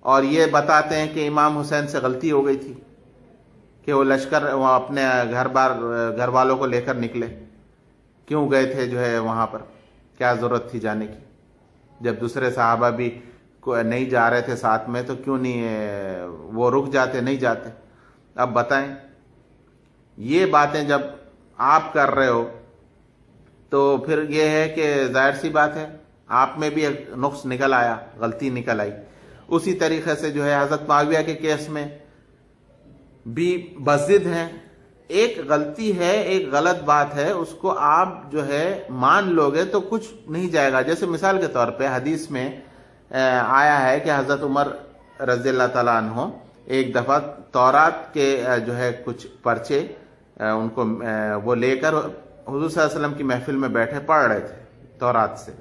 اور یہ بتاتے ہیں کہ امام حسین سے غلطی ہو گئی تھی کہ وہ لشکر وہ اپنے گھر والوں کو لے کر نکلے، کیوں گئے تھے جو ہے وہاں پر، کیا ضرورت تھی جانے کی؟ جب دوسرے صحابہ بھی نہیں جا رہے تھے ساتھ میں تو کیوں نہیں وہ رک جاتے، نہیں جاتے؟ اب بتائیں، یہ باتیں جب آپ کر رہے ہو تو پھر یہ ہے کہ ظاہر سی بات ہے آپ میں بھی ایک نقص نکل آیا، غلطی نکل آئی۔ اسی طریقے سے جو ہے حضرت معاویہ کے کیس میں بھی بضد ہیں، ایک غلطی ہے، ایک غلط بات ہے، اس کو آپ جو ہے مان لوگے تو کچھ نہیں جائے گا۔ جیسے مثال کے طور پہ حدیث میں آیا ہے کہ حضرت عمر رضی اللہ تعالیٰ عنہ ایک دفعہ تورات کے جو ہے کچھ پرچے ان کو وہ لے کر حضور صلی اللہ علیہ وسلم کی محفل میں بیٹھے پڑھ رہے تھے تورات سے۔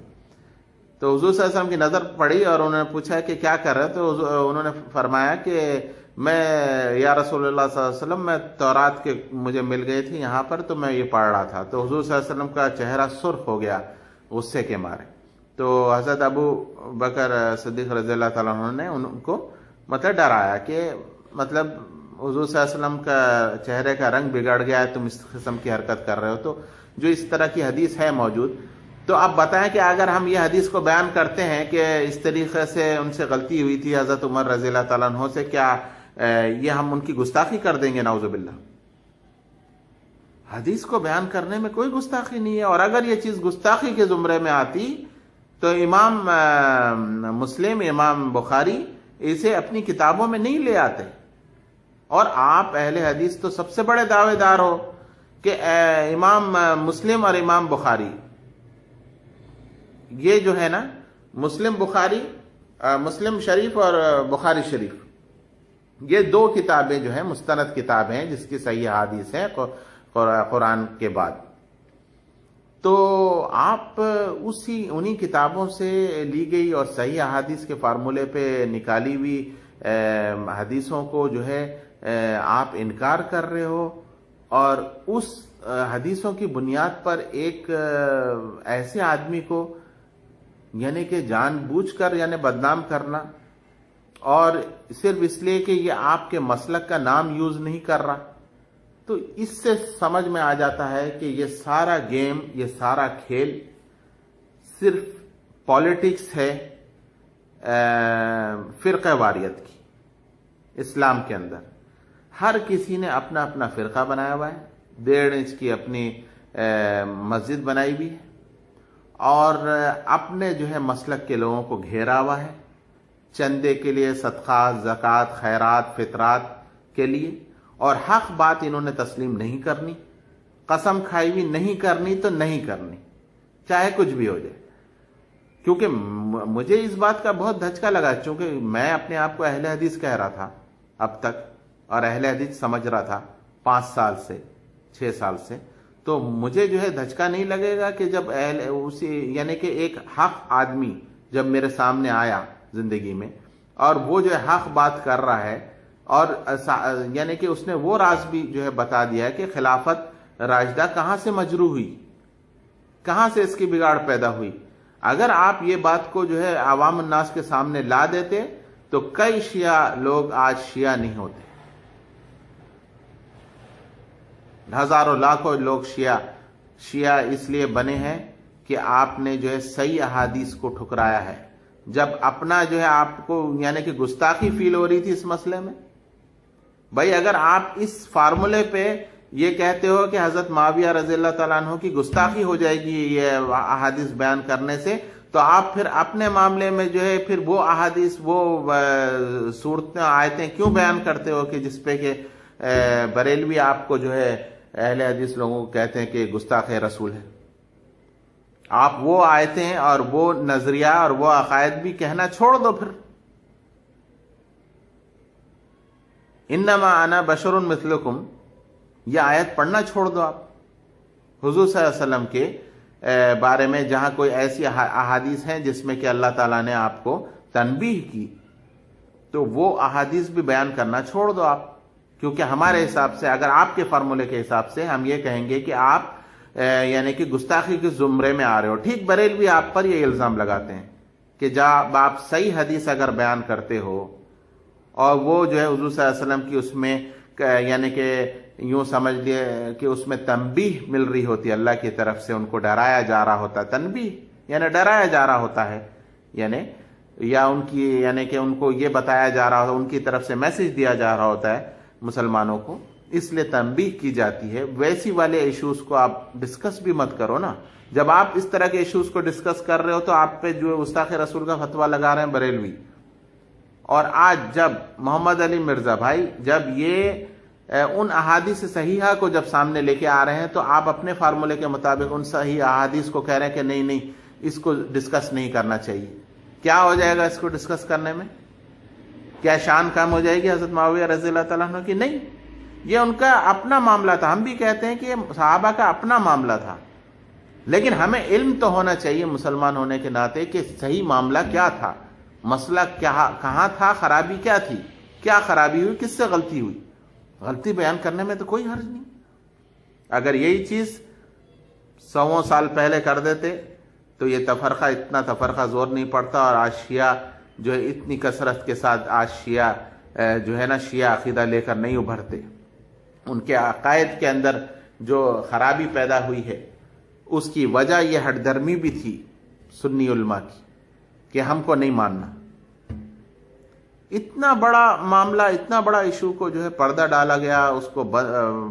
تو حضور صلی اللہ علیہ وسلم کی نظر پڑی اور انہوں نے پوچھا کہ کیا کر رہے؟ تو انہوں نے فرمایا کہ میں یا رسول اللہ صلی اللہ علیہ وسلم میں تورات کے مجھے مل گئی تھی یہاں پر تو میں یہ پڑھ رہا تھا۔ تو حضور صلی اللہ علیہ وسلم کا چہرہ سرخ ہو گیا غصے کے مارے۔ تو حضرت ابو بکر صدیق رضی اللہ تعالیٰ عنہ نے ان کو مطلب ڈرایا کہ مطلب حضور صلی اللہ علیہ وسلم کا چہرے کا رنگ بگڑ گیا ہے، تم اس قسم کی حرکت کر رہے ہو۔ تو جو اس طرح کی حدیث ہے موجود، تو آپ بتائیں کہ اگر ہم یہ حدیث کو بیان کرتے ہیں کہ اس طریقے سے ان سے غلطی ہوئی تھی حضرت عمر رضی اللہ تعالیٰ عنہ سے، کیا یہ ہم ان کی گستاخی کر دیں گے؟ نعوذ باللہ۔ حدیث کو بیان کرنے میں کوئی گستاخی نہیں ہے، اور اگر یہ چیز گستاخی کے زمرے میں آتی تو امام مسلم، امام بخاری اسے اپنی کتابوں میں نہیں لے آتے۔ اور آپ اہل حدیث تو سب سے بڑے دعوے دار ہو کہ امام مسلم اور امام بخاری، یہ جو ہے نا مسلم شریف اور بخاری شریف، یہ 2 کتابیں جو ہیں مستند کتابیں ہیں جس کی صحیح حدیث ہے قرآن کے بعد۔ تو آپ انہی کتابوں سے لی گئی اور صحیح احادیث کے فارمولے پہ نکالی ہوئی حدیثوں کو جو ہے آپ انکار کر رہے ہو، اور اس حدیثوں کی بنیاد پر ایک ایسے آدمی کو یعنی کہ جان بوجھ کر یعنی بدنام کرنا، اور صرف اس لیے کہ یہ آپ کے مسلک کا نام یوز نہیں کر رہا۔ تو اس سے سمجھ میں آ جاتا ہے کہ یہ سارا گیم، یہ سارا کھیل صرف پالیٹکس ہے فرقہ واریت کی۔ اسلام کے اندر ہر کسی نے اپنا اپنا فرقہ بنایا ہوا ہے، 1.5 انچ کی اپنی مسجد بنائی ہوئی ہے، اور اپنے جو ہے مسلک کے لوگوں کو گھیرا ہوا ہے چندے کے لیے، صدقات، زکوٰۃ، خیرات، فطرات کے لیے، اور حق بات انہوں نے تسلیم نہیں کرنی، قسم کھائی ہوئی نہیں کرنی تو نہیں کرنی، چاہے کچھ بھی ہو جائے۔ کیونکہ مجھے اس بات کا بہت دھچکا لگا، چونکہ میں اپنے آپ کو اہل حدیث کہہ رہا تھا اب تک، اور اہل حدیث سمجھ رہا تھا 5 سال سے 6 سال سے، تو مجھے جو ہے دھچکا نہیں لگے گا کہ جب یعنی کہ ایک حق آدمی جب میرے سامنے آیا زندگی میں، اور وہ جو ہے حق بات کر رہا ہے، اور یعنی کہ اس نے وہ راز بھی جو ہے بتا دیا ہے کہ خلافت راشدہ کہاں سے مجروح ہوئی، کہاں سے اس کی بگاڑ پیدا ہوئی؟ اگر آپ یہ بات کو جو ہے عوام الناس کے سامنے لا دیتے تو کئی شیعہ لوگ آج شیعہ نہیں ہوتے، ہزاروں لاکھوں لوگ شیعہ اس لیے بنے ہیں کہ آپ نے جو ہے صحیح احادیث کو ٹھکرایا ہے۔ جب اپنا جو ہے آپ کو یعنی کہ گستاخی فیل ہو رہی تھی اس مسئلے میں، بھائی اگر آپ اس فارمولے پہ یہ کہتے ہو کہ حضرت معاویہ رضی اللہ تعالیٰ عنہ کی گستاخی ہو جائے گی یہ احادیث بیان کرنے سے، تو آپ پھر اپنے معاملے میں جو ہے پھر وہ احادیث وہ صورتیں آیتیں کیوں بیان کرتے ہو کہ جس پہ کہ بریلوی آپ کو جو ہے اہل حدیث لوگوں کو کہتے ہیں کہ گستاخ رسول ہے؟ آپ وہ آیتیں اور وہ نظریہ اور وہ عقائد بھی کہنا چھوڑ دو پھر۔ انما انا بشر مثلکم، یہ آیت پڑھنا چھوڑ دو آپ حضور صلی اللہ علیہ وسلم کے بارے میں، جہاں کوئی ایسی احادیث ہیں جس میں کہ اللہ تعالیٰ نے آپ کو تنبیہ کی، تو وہ احادیث بھی بیان کرنا چھوڑ دو آپ، کیونکہ ہمارے حساب سے اگر آپ کے فارمولے کے حساب سے ہم یہ کہیں گے کہ آپ یعنی کہ گستاخی کے زمرے میں آ رہے ہو۔ ٹھیک، بریلوی آپ پر یہ الزام لگاتے ہیں کہ جب آپ صحیح حدیث اگر بیان کرتے ہو اور وہ جو ہے حضور صلی اللہ علیہ وسلم کی اس میں یعنی کہ یوں سمجھ لیے کہ اس میں تنبیہ مل رہی ہوتی ہے، اللہ کی طرف سے ان کو ڈرایا جا رہا ہوتا ہے، تنبیہ یعنی ڈرایا جا رہا ہوتا ہے، یعنی یا ان کی یعنی کہ ان کو یہ بتایا جا رہا ہوتا ہے، ان کی طرف سے میسج دیا جا رہا ہوتا ہے مسلمانوں کو، اس لیے تنبیہ کی جاتی ہے۔ ویسی والے ایشوز کو آپ ڈسکس بھی مت کرو نا۔ جب آپ اس طرح کے ایشوز کو ڈسکس کر رہے ہو تو آپ پہ جو گستاخ رسول کا فتویٰ لگا رہے ہیں بریلوی۔ اور آج جب محمد علی مرزا بھائی جب یہ ان احادیث صحیحہ کو جب سامنے لے کے آ رہے ہیں تو آپ اپنے فارمولے کے مطابق ان صحیح احادیث کو کہہ رہے ہیں کہ نہیں نہیں اس کو ڈسکس نہیں کرنا چاہیے۔ کیا ہو جائے گا اس کو ڈسکس کرنے میں؟ کیا شان کم ہو جائے گی حضرت معاویہ رضی اللہ تعالیٰ عنہ کی؟ نہیں، یہ ان کا اپنا معاملہ تھا۔ ہم بھی کہتے ہیں کہ یہ صحابہ کا اپنا معاملہ تھا، لیکن ہمیں علم تو ہونا چاہیے مسلمان ہونے کے ناطے کہ صحیح معاملہ کیا تھا، مسئلہ کہاں تھا، خرابی کیا تھی، کیا خرابی ہوئی، کس سے غلطی ہوئی۔ غلطی بیان کرنے میں تو کوئی حرج نہیں۔ اگر یہی چیز 100 سال پہلے کر دیتے تو یہ اتنا تفرقہ زور نہیں پڑتا، اور آج شیعہ جو ہے اتنی کثرت کے ساتھ آج شیعہ جو ہے نا شیعہ عقیدہ لے کر نہیں ابھرتے۔ ان کے عقائد کے اندر جو خرابی پیدا ہوئی ہے اس کی وجہ یہ ہٹ درمی بھی تھی سنی علماء کی کہ ہم کو نہیں ماننا۔ اتنا بڑا معاملہ، اتنا بڑا ایشو کو جو ہے پردہ ڈالا گیا، اس کو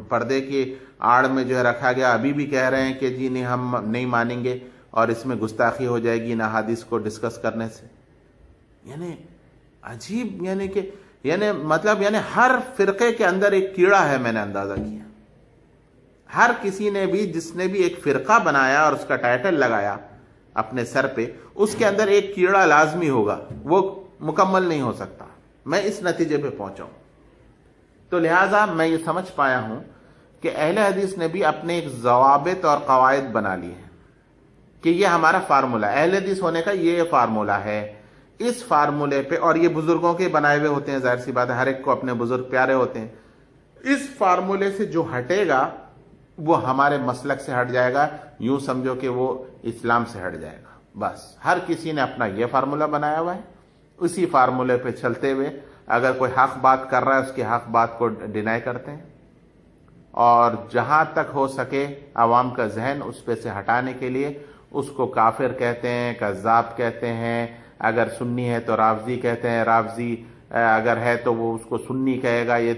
پردے کی آڑ میں جو ہے رکھا گیا۔ ابھی بھی کہہ رہے ہیں کہ جی نہیں ہم نہیں مانیں گے اور اس میں گستاخی ہو جائے گی ان احادیث کو ڈسکس کرنے سے۔ یعنی عجیب، یعنی مطلب ہر فرقے کے اندر ایک کیڑا ہے، میں نے اندازہ کیا۔ ہر کسی نے بھی جس نے بھی ایک فرقہ بنایا اور اس کا ٹائٹل لگایا اپنے سر پہ، اس کے اندر ایک کیڑا لازمی ہوگا، وہ مکمل نہیں ہو سکتا۔ میں اس نتیجے پہ پہنچا ہوں۔ تو لہٰذا میں یہ سمجھ پایا ہوں کہ اہل حدیث نے بھی اپنے ایک ضوابط اور قواعد بنا لیے ہیں کہ یہ ہمارا فارمولہ، اہل حدیث ہونے کا یہ فارمولہ ہے۔ اس فارمولے پہ، اور یہ بزرگوں کے بنائے ہوئے ہوتے ہیں، ظاہر سی بات ہے ہر ایک کو اپنے بزرگ پیارے ہوتے ہیں۔ اس فارمولے سے جو ہٹے گا وہ ہمارے مسلک سے ہٹ جائے گا، یوں سمجھو کہ وہ اسلام سے ہٹ جائے گا۔ بس ہر کسی نے اپنا یہ فارمولہ بنایا ہوا ہے، اسی فارمولے پہ چلتے ہوئے اگر کوئی حق بات کر رہا ہے اس کی حق بات کو ڈینائی کرتے ہیں، اور جہاں تک ہو سکے عوام کا ذہن اس پہ سے ہٹانے کے لیے اس کو کافر کہتے ہیں، کذاب کہتے ہیں، اگر سنی ہے تو رافضی کہتے ہیں، رافضی اگر ہے تو وہ اس کو سنی کہے گا، یہ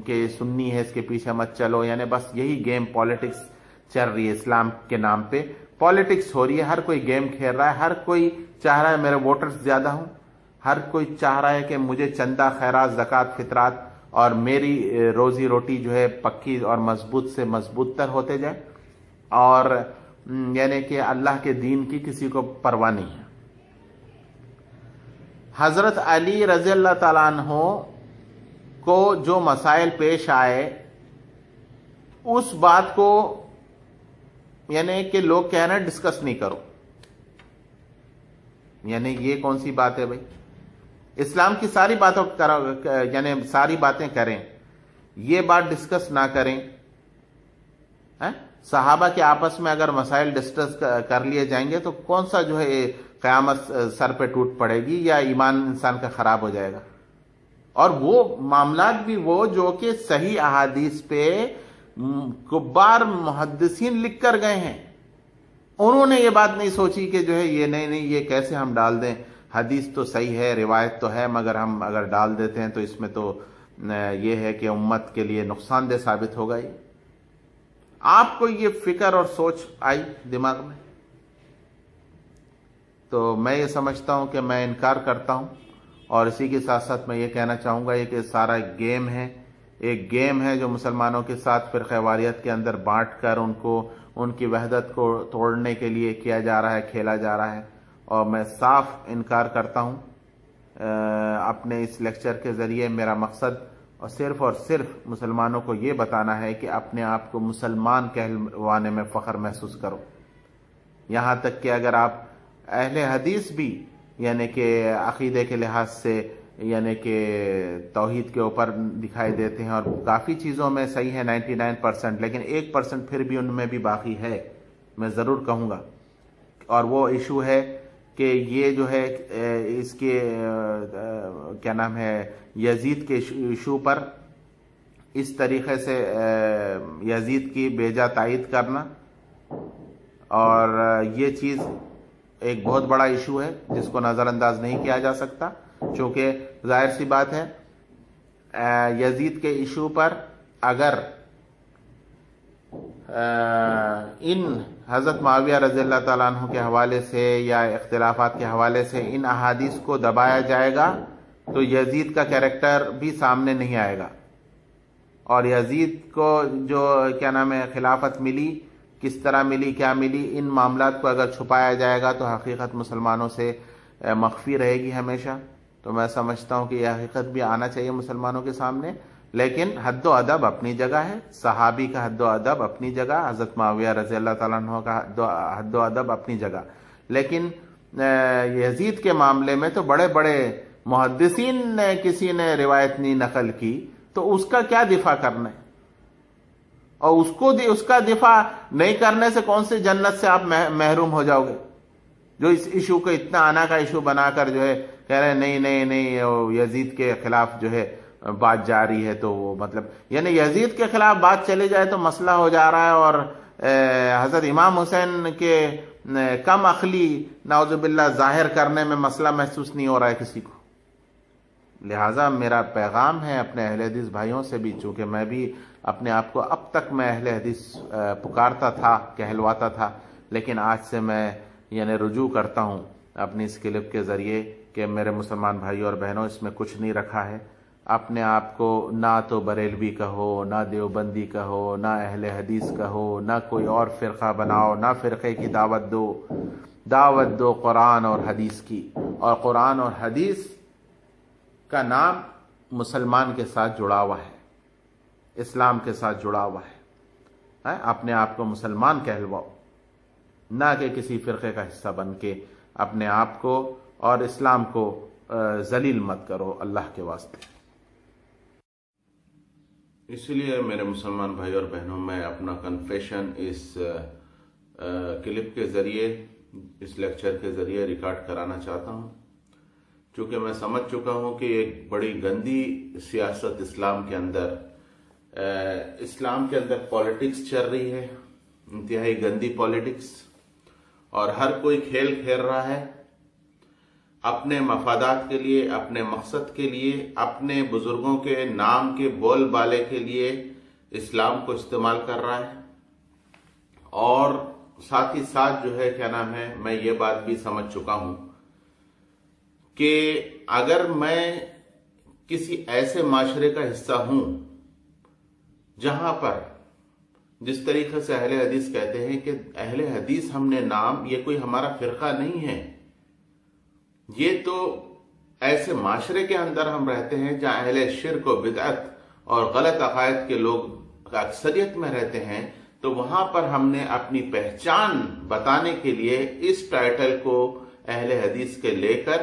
کہ سنی ہے اس کے پیچھے مت چلو۔ یعنی بس یہی گیم پالیٹکس چل رہی ہے، اسلام کے نام پہ پالیٹکس ہو رہی ہے۔ ہر کوئی گیم کھیل رہا ہے، ہر کوئی چاہ رہا ہے میرے ووٹرز زیادہ ہوں، ہر کوئی چاہ رہا ہے کہ مجھے چندہ، خیرات، زکوٰۃ، فطرات اور میری روزی روٹی جو ہے پکی اور مضبوط سے مضبوط تر ہوتے جائے، اور یعنی کہ اللہ کے دین کی کسی کو پرواہ نہیں ہے۔ حضرت علی رضی اللہ تعالیٰ عنہ کو جو مسائل پیش آئے اس بات کو یعنی کہ لوگ کہہ رہے ہیں ڈسکس نہیں کرو، یعنی یہ کون سی بات ہے بھائی؟ اسلام کی ساری باتوں یعنی ساری باتیں کریں، یہ بات ڈسکس نہ کریں، صحابہ کے آپس میں اگر مسائل ڈسکس کر لیے جائیں گے تو کون سا جو ہے قیامت سر پہ ٹوٹ پڑے گی یا ایمان انسان کا خراب ہو جائے گا؟ اور وہ معاملات بھی وہ جو کہ صحیح احادیث پہ کبار محدثین لکھ کر گئے ہیں، انہوں نے یہ بات نہیں سوچی کہ جو ہے یہ نہیں یہ کیسے ہم ڈال دیں، حدیث تو صحیح ہے، روایت تو ہے، مگر ہم اگر ڈال دیتے ہیں تو اس میں تو یہ ہے کہ امت کے لیے نقصان دہ ثابت ہوگا۔ یہ آپ کو یہ فکر اور سوچ آئی دماغ میں، تو میں یہ سمجھتا ہوں کہ میں انکار کرتا ہوں، اور اسی کے ساتھ ساتھ میں یہ کہنا چاہوں گا یہ کہ سارا گیم ہے، ایک گیم ہے جو مسلمانوں کے ساتھ فرقہ واریت کے اندر بانٹ کر ان کی وحدت کو توڑنے کے لیے کیا جا رہا ہے، کھیلا جا رہا ہے، اور میں صاف انکار کرتا ہوں۔ اپنے اس لیکچر کے ذریعے میرا مقصد اور صرف مسلمانوں کو یہ بتانا ہے کہ اپنے آپ کو مسلمان کہلوانے میں فخر محسوس کرو، یہاں تک کہ اگر آپ اہل حدیث بھی یعنی کہ عقیدے کے لحاظ سے یعنی کہ توحید کے اوپر دکھائی دیتے ہیں اور کافی چیزوں میں صحیح ہے 99%، لیکن 1% پھر بھی ان میں بھی باقی ہے، میں ضرور کہوں گا، اور وہ ایشو ہے کہ یہ جو ہے اس کے کیا نام ہے یزید کے ایشو پر اس طریقے سے یزید کی بیجا تائید کرنا، اور یہ چیز ایک بہت بڑا ایشو ہے جس کو نظر انداز نہیں کیا جا سکتا، چونکہ ظاہر سی بات ہے یزید کے ایشو پر اگر ان حضرت معاویہ رضی اللہ تعالیٰ عنہ کے حوالے سے یا اختلافات کے حوالے سے ان احادیث کو دبایا جائے گا تو یزید کا کیریکٹر بھی سامنے نہیں آئے گا، اور یزید کو جو کیا نام ہے خلافت ملی، کس طرح ملی، کیا ملی، ان معاملات کو اگر چھپایا جائے گا تو حقیقت مسلمانوں سے مخفی رہے گی ہمیشہ۔ تو میں سمجھتا ہوں کہ یہ حقیقت بھی آنا چاہیے مسلمانوں کے سامنے، لیکن حد و ادب اپنی جگہ ہے، صحابی کا حد و ادب اپنی جگہ، حضرت معاویہ رضی اللہ تعالیٰ عنہ کا حد و ادب اپنی جگہ، لیکن یزید کے معاملے میں تو بڑے بڑے محدثین نے کسی نے روایت نہیں نقل کی تو اس کا کیا دفاع کرنا ہے، اور اس کا دفاع نہیں کرنے سے کون سی جنت سے آپ محروم ہو جاؤ گے، جو اس ایشو کو اتنا آنا کا ایشو بنا کر جو ہے کہہ رہے ہیں نہیں یزید کے خلاف جو ہے بات جاری ہے، تو وہ مطلب یعنی یزید کے خلاف بات چلے جائے تو مسئلہ ہو جا رہا ہے، اور حضرت امام حسین کے کم عقلی نعوذ باللہ ظاہر کرنے میں مسئلہ محسوس نہیں ہو رہا ہے کسی کو۔ لہٰذا میرا پیغام ہے اپنے اہل حدیث بھائیوں سے بھی، چونکہ میں بھی اپنے آپ کو اب تک میں اہل حدیث پکارتا تھا، کہلواتا تھا، لیکن آج سے میں یعنی رجوع کرتا ہوں اپنی اس کلپ کے ذریعے کہ میرے مسلمان بھائیوں اور بہنوں اس میں کچھ نہیں رکھا ہے، اپنے آپ کو نہ تو بریلوی کہو، نہ دیوبندی کہو، نہ اہل حدیث کہو، نہ کوئی اور فرقہ بناؤ، نہ فرقے کی دعوت دو قرآن اور حدیث کی، اور قرآن اور حدیث کا نام مسلمان کے ساتھ جڑا ہوا ہے، اسلام کے ساتھ جڑا ہوا ہے، اپنے آپ کو مسلمان کہلواؤ، نہ کہ کسی فرقے کا حصہ بن کے اپنے آپ کو اور اسلام کو ذلیل مت کرو اللہ کے واسطے۔ اس لیے میرے مسلمان بھائی اور بہنوں میں اپنا کنفیشن اس کلپ کے ذریعے، اس لیکچر کے ذریعے ریکارڈ کرانا چاہتا ہوں، چونکہ میں سمجھ چکا ہوں کہ ایک بڑی گندی سیاست اسلام کے اندر پالیٹکس چل رہی ہے، انتہائی گندی پالیٹکس، اور ہر کوئی کھیل کھیل رہا ہے اپنے مفادات کے لیے، اپنے مقصد کے لیے، اپنے بزرگوں کے نام کے بول بالے کے لیے اسلام کو استعمال کر رہا ہے، اور ساتھ ہی ساتھ جو ہے کیا نام ہے میں یہ بات بھی سمجھ چکا ہوں کہ اگر میں کسی ایسے معاشرے کا حصہ ہوں جہاں پر جس طریقے سے اہل حدیث کہتے ہیں کہ اہل حدیث ہم نے نام، یہ کوئی ہمارا فرقہ نہیں ہے، یہ تو ایسے معاشرے کے اندر ہم رہتے ہیں جہاں اہل شرک و بدعت اور غلط عقائد کے لوگ اکثریت میں رہتے ہیں، تو وہاں پر ہم نے اپنی پہچان بتانے کے لیے اس ٹائٹل کو اہل حدیث کے لے کر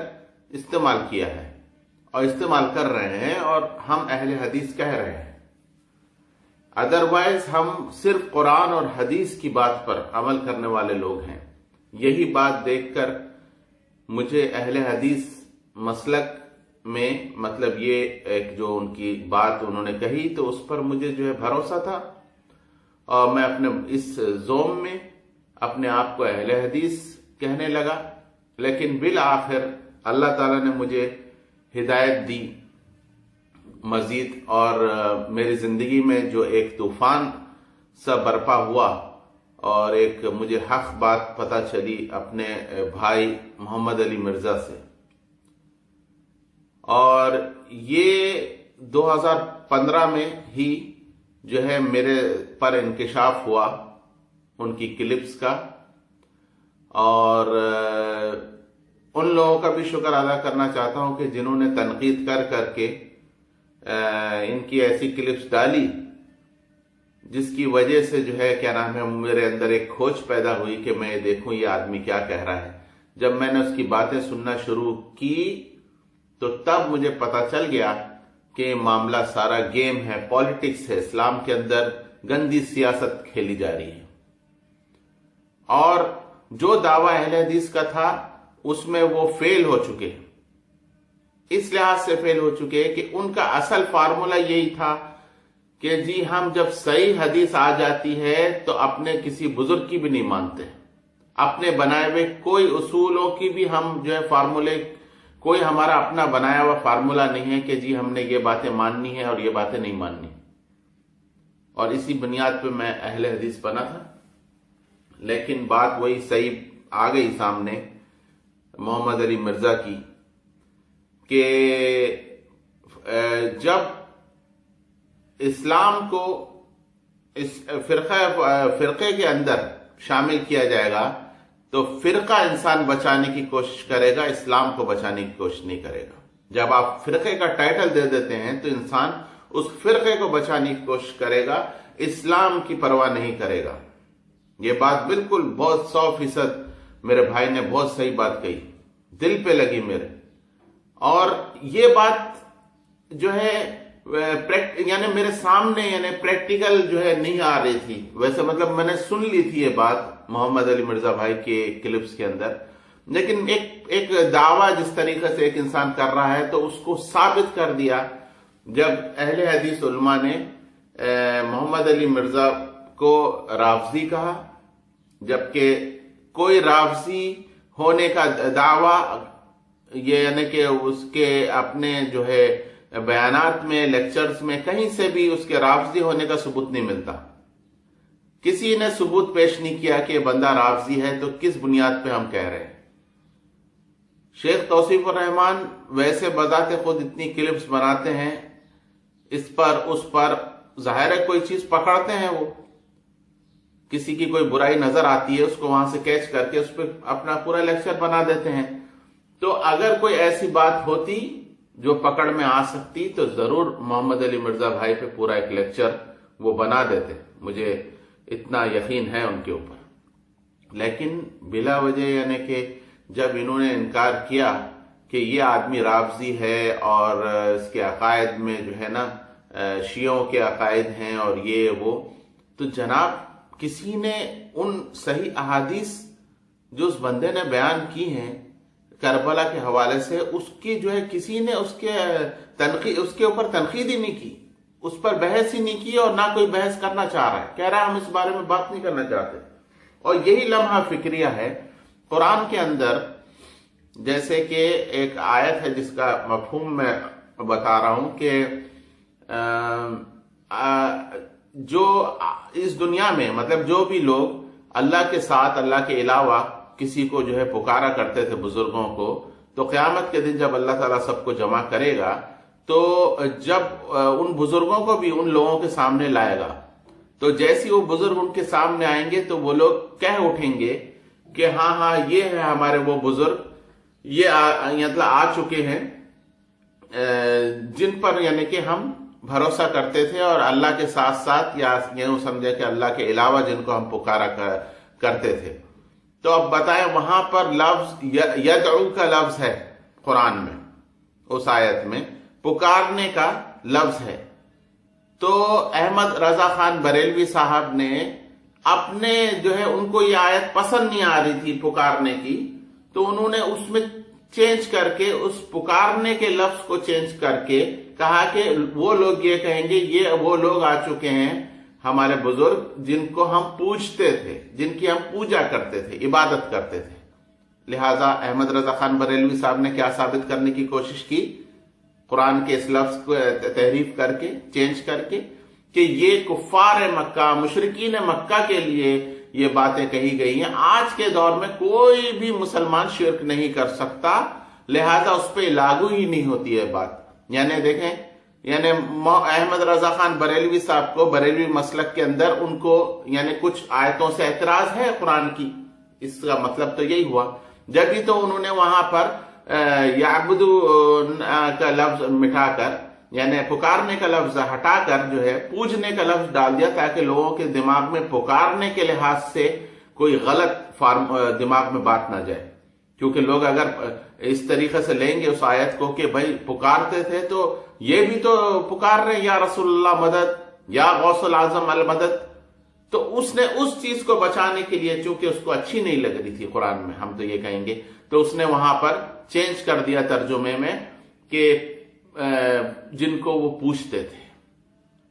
استعمال کیا ہے اور استعمال کر رہے ہیں، اور ہم اہل حدیث کہہ رہے ہیں، ادروائز ہم صرف قرآن اور حدیث کی بات پر عمل کرنے والے لوگ ہیں۔ یہی بات دیکھ کر مجھے اہل حدیث مسلک میں مطلب یہ ایک جو ان کی بات انہوں نے کہی تو اس پر مجھے جو ہے بھروسہ تھا، اور میں اپنے اس زوم میں اپنے آپ کو اہل حدیث کہنے لگا۔ لیکن بالآخر اللہ تعالیٰ نے مجھے ہدایت دی مزید، اور میری زندگی میں جو ایک طوفان سا برپا ہوا اور ایک مجھے حق بات پتہ چلی اپنے بھائی محمد علی مرزا سے، اور یہ 2015 میں ہی جو ہے میرے پر انکشاف ہوا ان کی کلپس کا، اور ان لوگوں کا بھی شکر ادا کرنا چاہتا ہوں کہ جنہوں نے تنقید کر کر کے ان کی ایسی کلپس ڈالی جس کی وجہ سے جو ہے کیا نام ہے میرے اندر ایک کھوج پیدا ہوئی کہ میں دیکھوں یہ آدمی کیا کہہ رہا ہے۔ جب میں نے اس کی باتیں سننا شروع کی تو تب مجھے پتا چل گیا کہ یہ معاملہ سارا گیم ہے، پالیٹکس ہے، اسلام کے اندر گندی سیاست کھیلی جا رہی ہے، اور جو دعویٰ اہل حدیث کا تھا اس میں وہ فیل ہو چکے، اس لحاظ سے فیل ہو چکے کہ ان کا اصل فارمولا یہی تھا کہ جی ہم جب صحیح حدیث آ جاتی ہے تو اپنے کسی بزرگ کی بھی نہیں مانتے، اپنے بنائے ہوئے کوئی اصولوں کی بھی ہم جو ہے فارمولے، کوئی ہمارا اپنا بنایا ہوا فارمولا نہیں ہے کہ جی ہم نے یہ باتیں ماننی ہے اور یہ باتیں نہیں ماننی، اور اسی بنیاد پہ میں اہل حدیث بنا تھا۔ لیکن بات وہی صحیح آ گئی سامنے محمد علی مرزا کی کہ جب اسلام کو اس فرقے کے اندر شامل کیا جائے گا تو فرقہ انسان بچانے کی کوشش کرے گا، اسلام کو بچانے کی کوشش نہیں کرے گا۔ جب آپ فرقے کا ٹائٹل دے دیتے ہیں تو انسان اس فرقے کو بچانے کی کوشش کرے گا، اسلام کی پرواہ نہیں کرے گا۔ یہ بات بالکل بہت 100% میرے بھائی نے بہت صحیح بات کہی، دل پہ لگی میرے، اور یہ بات جو ہے یعنی میرے سامنے یعنی پریکٹیکل جو ہے نہیں آ رہی تھی، ویسے مطلب میں نے سن لی تھی یہ بات محمد علی مرزا بھائی کے کلپس کے اندر، لیکن ایک دعویٰ جس طریقے سے ایک انسان کر رہا ہے تو اس کو ثابت کر دیا جب اہل حدیث علماء نے محمد علی مرزا کو رافضی کہا، جبکہ کوئی رافضی ہونے کا دعویٰ یہ یعنی کہ اس کے اپنے جو ہے بیانات میں، لیکچرز میں کہیں سے بھی اس کے رافضی ہونے کا ثبوت نہیں ملتا، کسی نے ثبوت پیش نہیں کیا کہ بندہ رافضی ہے، تو کس بنیاد پہ ہم کہہ رہے ہیں؟ شیخ توصیف الرحمان ویسے بذات خود اتنی کلپس بناتے ہیں، اس پر ظاہر ہے کوئی چیز پکڑتے ہیں، وہ کسی کی کوئی برائی نظر آتی ہے اس کو وہاں سے کیچ کر کے اس پہ اپنا پورا لیکچر بنا دیتے ہیں۔ تو اگر کوئی ایسی بات ہوتی جو پکڑ میں آ سکتی تو ضرور محمد علی مرزا بھائی پہ پورا ایک لیکچر وہ بنا دیتے، مجھے اتنا یقین ہے ان کے اوپر۔ لیکن بلا وجہ یعنی کہ جب انہوں نے انکار کیا کہ یہ آدمی رافضی ہے اور اس کے عقائد میں جو ہے نا شیعوں کے عقائد ہیں اور یہ وہ، تو جناب کسی نے ان صحیح احادیث جو اس بندے نے بیان کی ہیں کربلا کے حوالے سے، اس کی جو ہے کسی نے اس کے اوپر تنقید ہی نہیں کی، اس پر بحث ہی نہیں کی، اور نہ کوئی بحث کرنا چاہ رہا ہے، کہہ رہا ہے ہم اس بارے میں بات نہیں کرنا چاہتے۔ اور یہی لمحہ فکریہ ہے قرآن کے اندر، جیسے کہ ایک آیت ہے جس کا مفہوم میں بتا رہا ہوں کہ جو اس دنیا میں مطلب جو بھی لوگ اللہ کے ساتھ اللہ کے علاوہ کسی کو جو ہے پکارا کرتے تھے بزرگوں کو، تو قیامت کے دن جب اللہ تعالیٰ سب کو جمع کرے گا تو جب ان بزرگوں کو بھی ان لوگوں کے سامنے لائے گا، تو جیسی وہ بزرگ ان کے سامنے آئیں گے تو وہ لوگ کہہ اٹھیں گے کہ ہاں ہاں یہ ہے ہمارے وہ بزرگ، یہ مطلب آ چکے ہیں جن پر یعنی کہ ہم بھروسہ کرتے تھے، اور اللہ کے ساتھ ساتھ یا یوں سمجھے کہ اللہ کے علاوہ جن کو ہم پکارا کرتے تھے۔ تو اب بتائیں وہاں پر لفظ یدعو کا لفظ ہے قرآن میں، اس آیت میں پکارنے کا لفظ ہے، تو احمد رضا خان بریلوی صاحب نے اپنے جو ہے ان کو یہ آیت پسند نہیں آ رہی تھی پکارنے کی، تو انہوں نے اس میں چینج کر کے اس پکارنے کے لفظ کو چینج کر کے کہا کہ وہ لوگ یہ کہیں گے یہ وہ لوگ آ چکے ہیں ہمارے بزرگ جن کو ہم پوجتے تھے، جن کی ہم پوجا کرتے تھے، عبادت کرتے تھے۔ لہذا احمد رضا خان بریلوی صاحب نے کیا ثابت کرنے کی کوشش کی؟ قرآن کے اس لفظ کو تحریف کر کے، چینج کر کے، کہ یہ کفار مکہ، مشرکین مکہ کے لیے یہ باتیں کہی گئی ہیں۔ آج کے دور میں کوئی بھی مسلمان شرک نہیں کر سکتا، لہذا اس پہ لاگو ہی نہیں ہوتی ہے بات۔ یعنی دیکھیں، یعنی احمد رضا خان بریلوی صاحب کو بریلوی مسلک کے اندر ان کو یعنی کچھ آیتوں سے اعتراض ہے قرآن کی، اس کا مطلب تو یہی ہوا۔ جبھی تو انہوں نے وہاں پر یعبدو کا لفظ مٹا کر، یعنی پکارنے کا لفظ ہٹا کر جو ہے پوجنے کا لفظ ڈال دیا، تاکہ لوگوں کے دماغ میں پکارنے کے لحاظ سے کوئی غلط دماغ میں بات نہ جائے، کیونکہ لوگ اگر اس طریقے سے لیں گے اس آیت کو کہ بھائی پکارتے تھے تو یہ بھی تو پکار رہے یا رسول اللہ مدد، یا غوث العظم المدد، تو اس نے اس چیز کو بچانے کے لیے، چونکہ اس کو اچھی نہیں لگ رہی تھی قرآن میں، ہم تو یہ کہیں گے، تو اس نے وہاں پر چینج کر دیا ترجمے میں کہ جن کو وہ پوچھتے تھے۔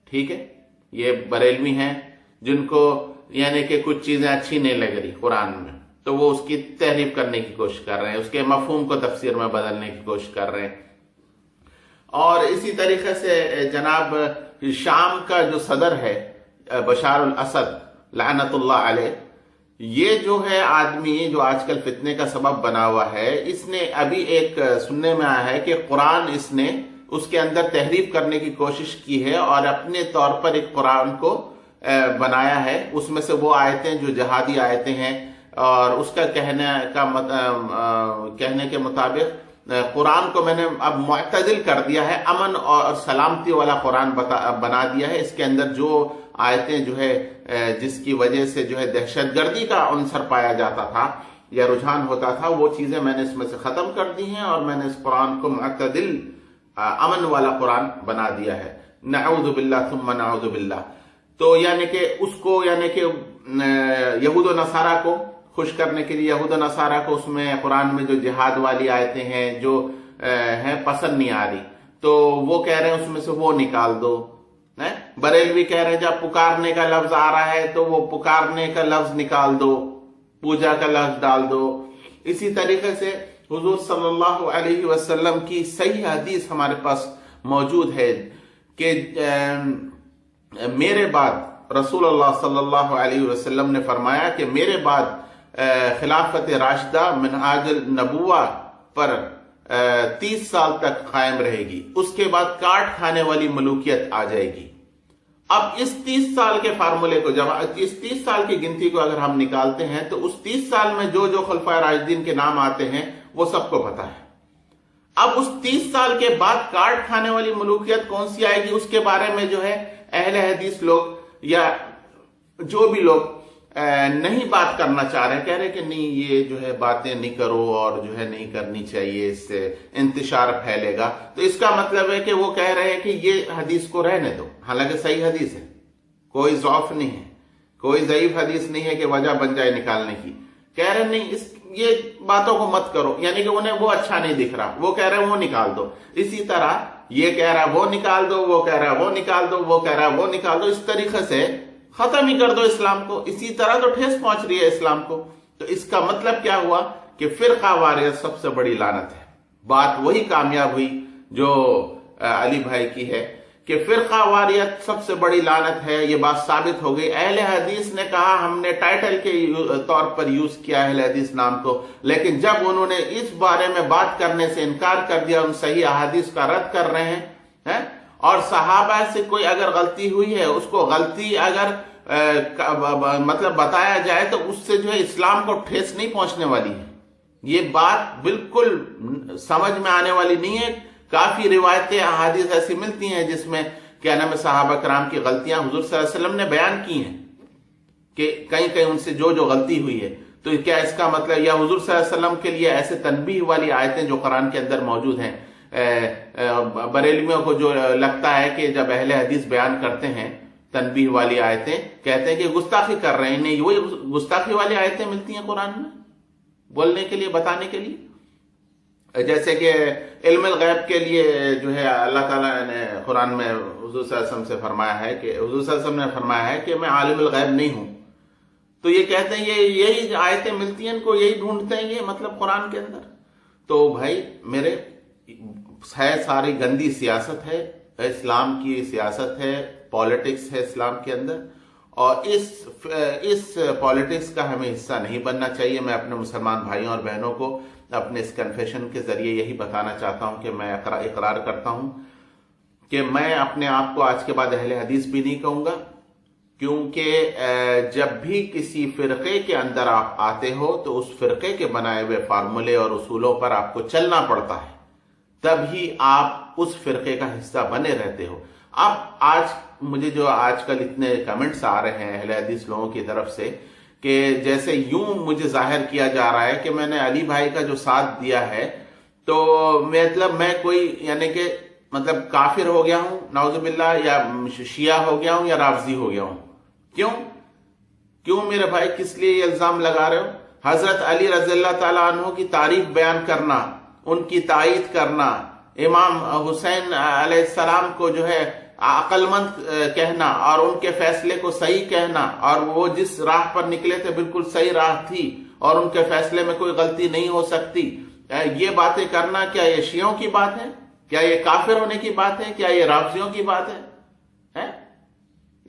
ٹھیک ہے، یہ بریلوی ہیں جن کو یعنی کہ کچھ چیزیں اچھی نہیں لگ رہی قرآن میں، تو وہ اس کی تحریف کرنے کی کوشش کر رہے ہیں، اس کے مفہوم کو تفسیر میں بدلنے کی کوشش کر رہے ہیں۔ اور اسی طریقے سے جناب شام کا جو صدر ہے بشار الاسد لعنت اللہ علیہ، یہ جو ہے آدمی جو آج کل فتنے کا سبب بنا ہوا ہے، اس نے ابھی ایک سننے میں آیا ہے کہ قرآن اس نے اس کے اندر تحریف کرنے کی کوشش کی ہے اور اپنے طور پر ایک قرآن کو بنایا ہے، اس میں سے وہ آیتیں جو جہادی آیتیں ہیں، اور اس کا کہنے کے مطابق قرآن کو میں نے اب معتدل کر دیا ہے، امن اور سلامتی والا قرآن بنا دیا ہے۔ اس کے اندر جو آیتیں جو ہے جس کی وجہ سے جو ہے دہشت گردی کا عنصر پایا جاتا تھا یا رجحان ہوتا تھا، وہ چیزیں میں نے اس میں سے ختم کر دی ہیں، اور میں نے اس قرآن کو معتدل امن والا قرآن بنا دیا ہے۔ نعوذ باللہ ثم نعوذ باللہ۔ تو یعنی کہ اس کو یعنی کہ یہود و نصارہ کو خوش کرنے کے لیے، یہود و نصارہ کو اس میں قرآن میں جو جہاد والی آیتیں ہیں جو ہیں پسند نہیں آ رہی، تو وہ کہہ رہے ہیں اس میں سے وہ نکال دو۔ بریلوی کہہ رہے ہیں جب پکارنے کا لفظ آ رہا ہے تو وہ پکارنے کا لفظ نکال دو، پوجا کا لفظ ڈال دو۔ اسی طریقے سے حضور صلی اللہ علیہ وسلم کی صحیح حدیث ہمارے پاس موجود ہے کہ میرے بعد رسول اللہ صلی اللہ علیہ وسلم نے فرمایا کہ میرے بعد خلافت راشدہ منہاج النبوہ پر 30 سال تک قائم رہے گی، اس کے بعد کاٹ کھانے والی ملوکیت آ جائے گی۔ اب اس 30 سال کے فارمولے کو اس 30 سال کی گنتی کو اگر ہم نکالتے ہیں تو اس 30 سال میں جو جو خلفائے راشدین کے نام آتے ہیں وہ سب کو پتا ہے۔ اب اس 30 سال کے بعد کاٹ کھانے والی ملوکیت کون سی آئے گی، اس کے بارے میں جو ہے اہل حدیث لوگ یا جو بھی لوگ نہیں بات کرنا چاہ رہے، کہہ رہے کہ نہیں یہ جو ہے باتیں نہیں کرو اور جو ہے نہیں کرنی چاہیے، اس سے انتشار پھیلے گا۔ تو اس کا مطلب ہے کہ وہ کہہ رہے ہیں کہ یہ حدیث کو رہنے دو، حالانکہ صحیح حدیث ہے، کوئی ضعف نہیں ہے، کوئی ضعیف حدیث نہیں ہے کہ وجہ بن جائے نکالنے کی۔ کہہ رہے نہیں یہ باتوں کو مت کرو، یعنی کہ انہیں وہ اچھا نہیں دکھ رہا، وہ کہہ رہے ہیں وہ نکال دو۔ اسی طرح یہ کہہ رہا ہے وہ نکال دو، وہ کہہ رہا ہے وہ نکال دو، وہ کہہ رہا ہے وہ نکال دو، اس طریقے سے ختم ہی کر دو اسلام کو۔ اسی طرح تو ٹھیس پہنچ رہی ہے اسلام کو۔ تو اس کا مطلب کیا ہوا کہ فرقہ واریت سب سے بڑی لعنت ہے۔ بات وہی کامیاب ہوئی جو علی بھائی کی ہے کہ فرقہ واریت سب سے بڑی لعنت ہے، یہ بات ثابت ہو گئی۔ اہل حدیث نے کہا ہم نے ٹائٹل کے طور پر یوز کیا اہل حدیث نام کو، لیکن جب انہوں نے اس بارے میں بات کرنے سے انکار کر دیا، ان صحیح احادیث کا رد کر رہے ہیں، اور صحابہ سے کوئی اگر غلطی ہوئی ہے اس کو غلطی اگر مطلب بتایا جائے تو اس سے جو ہے اسلام کو ٹھیس نہیں پہنچنے والی ہے۔ یہ بات بالکل سمجھ میں آنے والی نہیں ہے۔ کافی روایتیں احادیث ایسی ملتی ہیں جس میں کیا نام صحابہ کرام کی غلطیاں حضور صلی اللہ علیہ وسلم نے بیان کی ہیں کہ کہیں کہیں ان سے جو غلطی ہوئی ہے۔ تو کیا اس کا مطلب یا حضور صلی اللہ علیہ وسلم کے لیے ایسے تنبیہ والی آیتیں جو قرآن کے اندر موجود ہیں بریلویوں کو جو لگتا ہے کہ جب اہل حدیث بیان کرتے ہیں تنبیہ والی آیتیں، کہتے ہیں کہ گستاخی کر رہے ہیں، نہیں، وہی گستاخی والی آیتیں ملتی ہیں قرآن میں بولنے کے لیے، بتانے کے لیے۔ جیسے کہ علم الغیب کے لیے جو ہے اللہ تعالیٰ نے قرآن میں حضور صلی اللہ علیہ وسلم سے فرمایا ہے کہ حضور صلی اللہ علیہ وسلم نے فرمایا ہے کہ میں عالم الغیب نہیں ہوں، تو یہ کہتے ہیں یہی آیتیں ملتی ہیں ان کو، یہی ڈھونڈتے ہیں یہ مطلب قرآن کے اندر۔ تو بھائی میرے ہے ساری گندی سیاست ہے، اسلام کی سیاست ہے، پالیٹکس ہے اسلام کے اندر، اور اس پالیٹکس کا ہمیں حصہ نہیں بننا چاہیے۔ میں اپنے مسلمان بھائیوں اور بہنوں کو اپنے اس کنفیشن کے ذریعے یہی بتانا چاہتا ہوں کہ میں اقرار کرتا ہوں کہ میں اپنے آپ کو آج کے بعد اہل حدیث بھی نہیں کہوں گا، کیونکہ جب بھی کسی فرقے کے اندر آپ آتے ہو تو اس فرقے کے بنائے ہوئے فارمولے اور اصولوں پر آپ کو چلنا پڑتا ہے، تب ہی آپ اس فرقے کا حصہ بنے رہتے ہو۔ اب آج مجھے جو آج کل اتنے کمنٹس آ رہے ہیں اہل حدیث لوگوں کی طرف سے کہ جیسے یوں مجھے ظاہر کیا جا رہا ہے کہ میں نے علی بھائی کا جو ساتھ دیا ہے تو مطلب میں کوئی یعنی کہ مطلب کافر ہو گیا ہوں نعوذ باللہ، یا شیعہ ہو گیا ہوں، یا رافضی ہو گیا ہوں۔ کیوں میرے بھائی کس لیے یہ الزام لگا رہے ہو؟ حضرت علی رضی اللہ تعالیٰ عنہ کی تعریف بیان کرنا، ان کی تائید کرنا، امام حسین علیہ السلام کو جو ہے عقل مند کہنا اور ان کے فیصلے کو صحیح کہنا، اور وہ جس راہ پر نکلے تھے بالکل صحیح راہ تھی اور ان کے فیصلے میں کوئی غلطی نہیں ہو سکتی، یہ باتیں کرنا کیا یہ شیعوں کی بات ہے؟ کیا یہ کافر ہونے کی بات ہے؟ کیا یہ رافضیوں کی بات ہے؟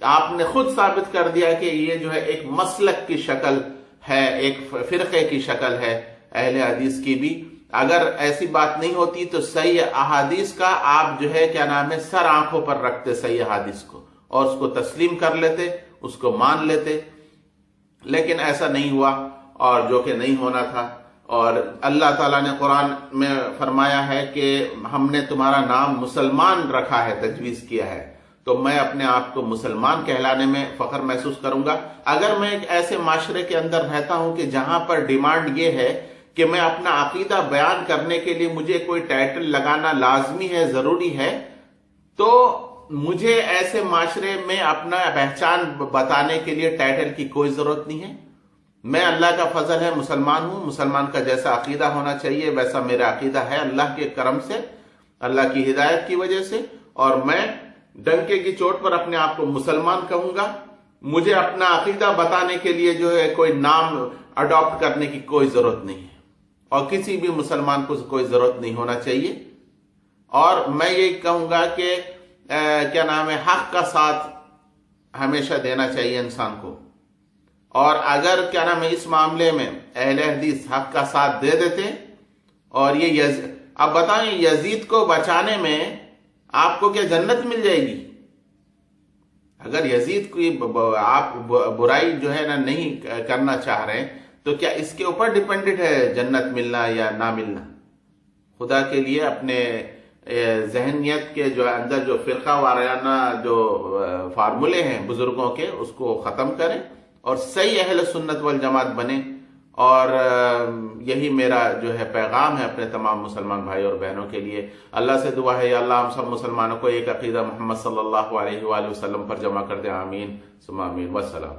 آپ نے خود ثابت کر دیا کہ یہ جو ہے ایک مسلک کی شکل ہے، ایک فرقے کی شکل ہے اہل حدیث کی بھی۔ اگر ایسی بات نہیں ہوتی تو صحیح احادیث کا آپ جو ہے کیا نام ہے سر آنکھوں پر رکھتے صحیح احادیث کو، اور اس کو تسلیم کر لیتے، اس کو مان لیتے، لیکن ایسا نہیں ہوا، اور جو کہ نہیں ہونا تھا۔ اور اللہ تعالیٰ نے قرآن میں فرمایا ہے کہ ہم نے تمہارا نام مسلمان رکھا ہے، تجویز کیا ہے، تو میں اپنے آپ کو مسلمان کہلانے میں فخر محسوس کروں گا۔ اگر میں ایک ایسے معاشرے کے اندر رہتا ہوں کہ جہاں پر ڈیمانڈ یہ ہے کہ میں اپنا عقیدہ بیان کرنے کے لیے مجھے کوئی ٹائٹل لگانا لازمی ہے، ضروری ہے، تو مجھے ایسے معاشرے میں اپنا پہچان بتانے کے لیے ٹائٹل کی کوئی ضرورت نہیں ہے۔ میں اللہ کا فضل ہے مسلمان ہوں، مسلمان کا جیسا عقیدہ ہونا چاہیے ویسا میرا عقیدہ ہے اللہ کے کرم سے، اللہ کی ہدایت کی وجہ سے، اور میں ڈنکے کی چوٹ پر اپنے آپ کو مسلمان کہوں گا۔ مجھے اپنا عقیدہ بتانے کے لیے جو ہے کوئی نام اڈاپٹ کرنے کی کوئی ضرورت نہیں ہے، اور کسی بھی مسلمان کو کوئی ضرورت نہیں ہونا چاہیے۔ اور میں یہ کہوں گا کہ کیا نام ہے حق کا ساتھ ہمیشہ دینا چاہیے انسان کو، اور اگر کیا نام ہے اس معاملے میں اہل حدیث حق کا ساتھ دے دیتے، اور یہ اب بتائیں یزید کو بچانے میں آپ کو کیا جنت مل جائے گی؟ اگر یزید کی آپ برائی جو ہے نا نہیں کرنا چاہ رہے ہیں تو کیا اس کے اوپر ڈیپینڈنٹ ہے جنت ملنا یا نہ ملنا؟ خدا کے لیے اپنے ذہنیت کے جو اندر جو فرقہ وارانہ جو فارمولے ہیں بزرگوں کے اس کو ختم کریں اور صحیح اہل سنت والجماعت بنیں۔ اور یہی میرا جو ہے پیغام ہے اپنے تمام مسلمان بھائی اور بہنوں کے لیے۔ اللہ سے دعا ہے یا اللہ ہم سب مسلمانوں کو ایک عقیدہ محمد صلی اللہ علیہ وآلہ وسلم پر جمع کر دے، آمین ثم آمین، والسلام۔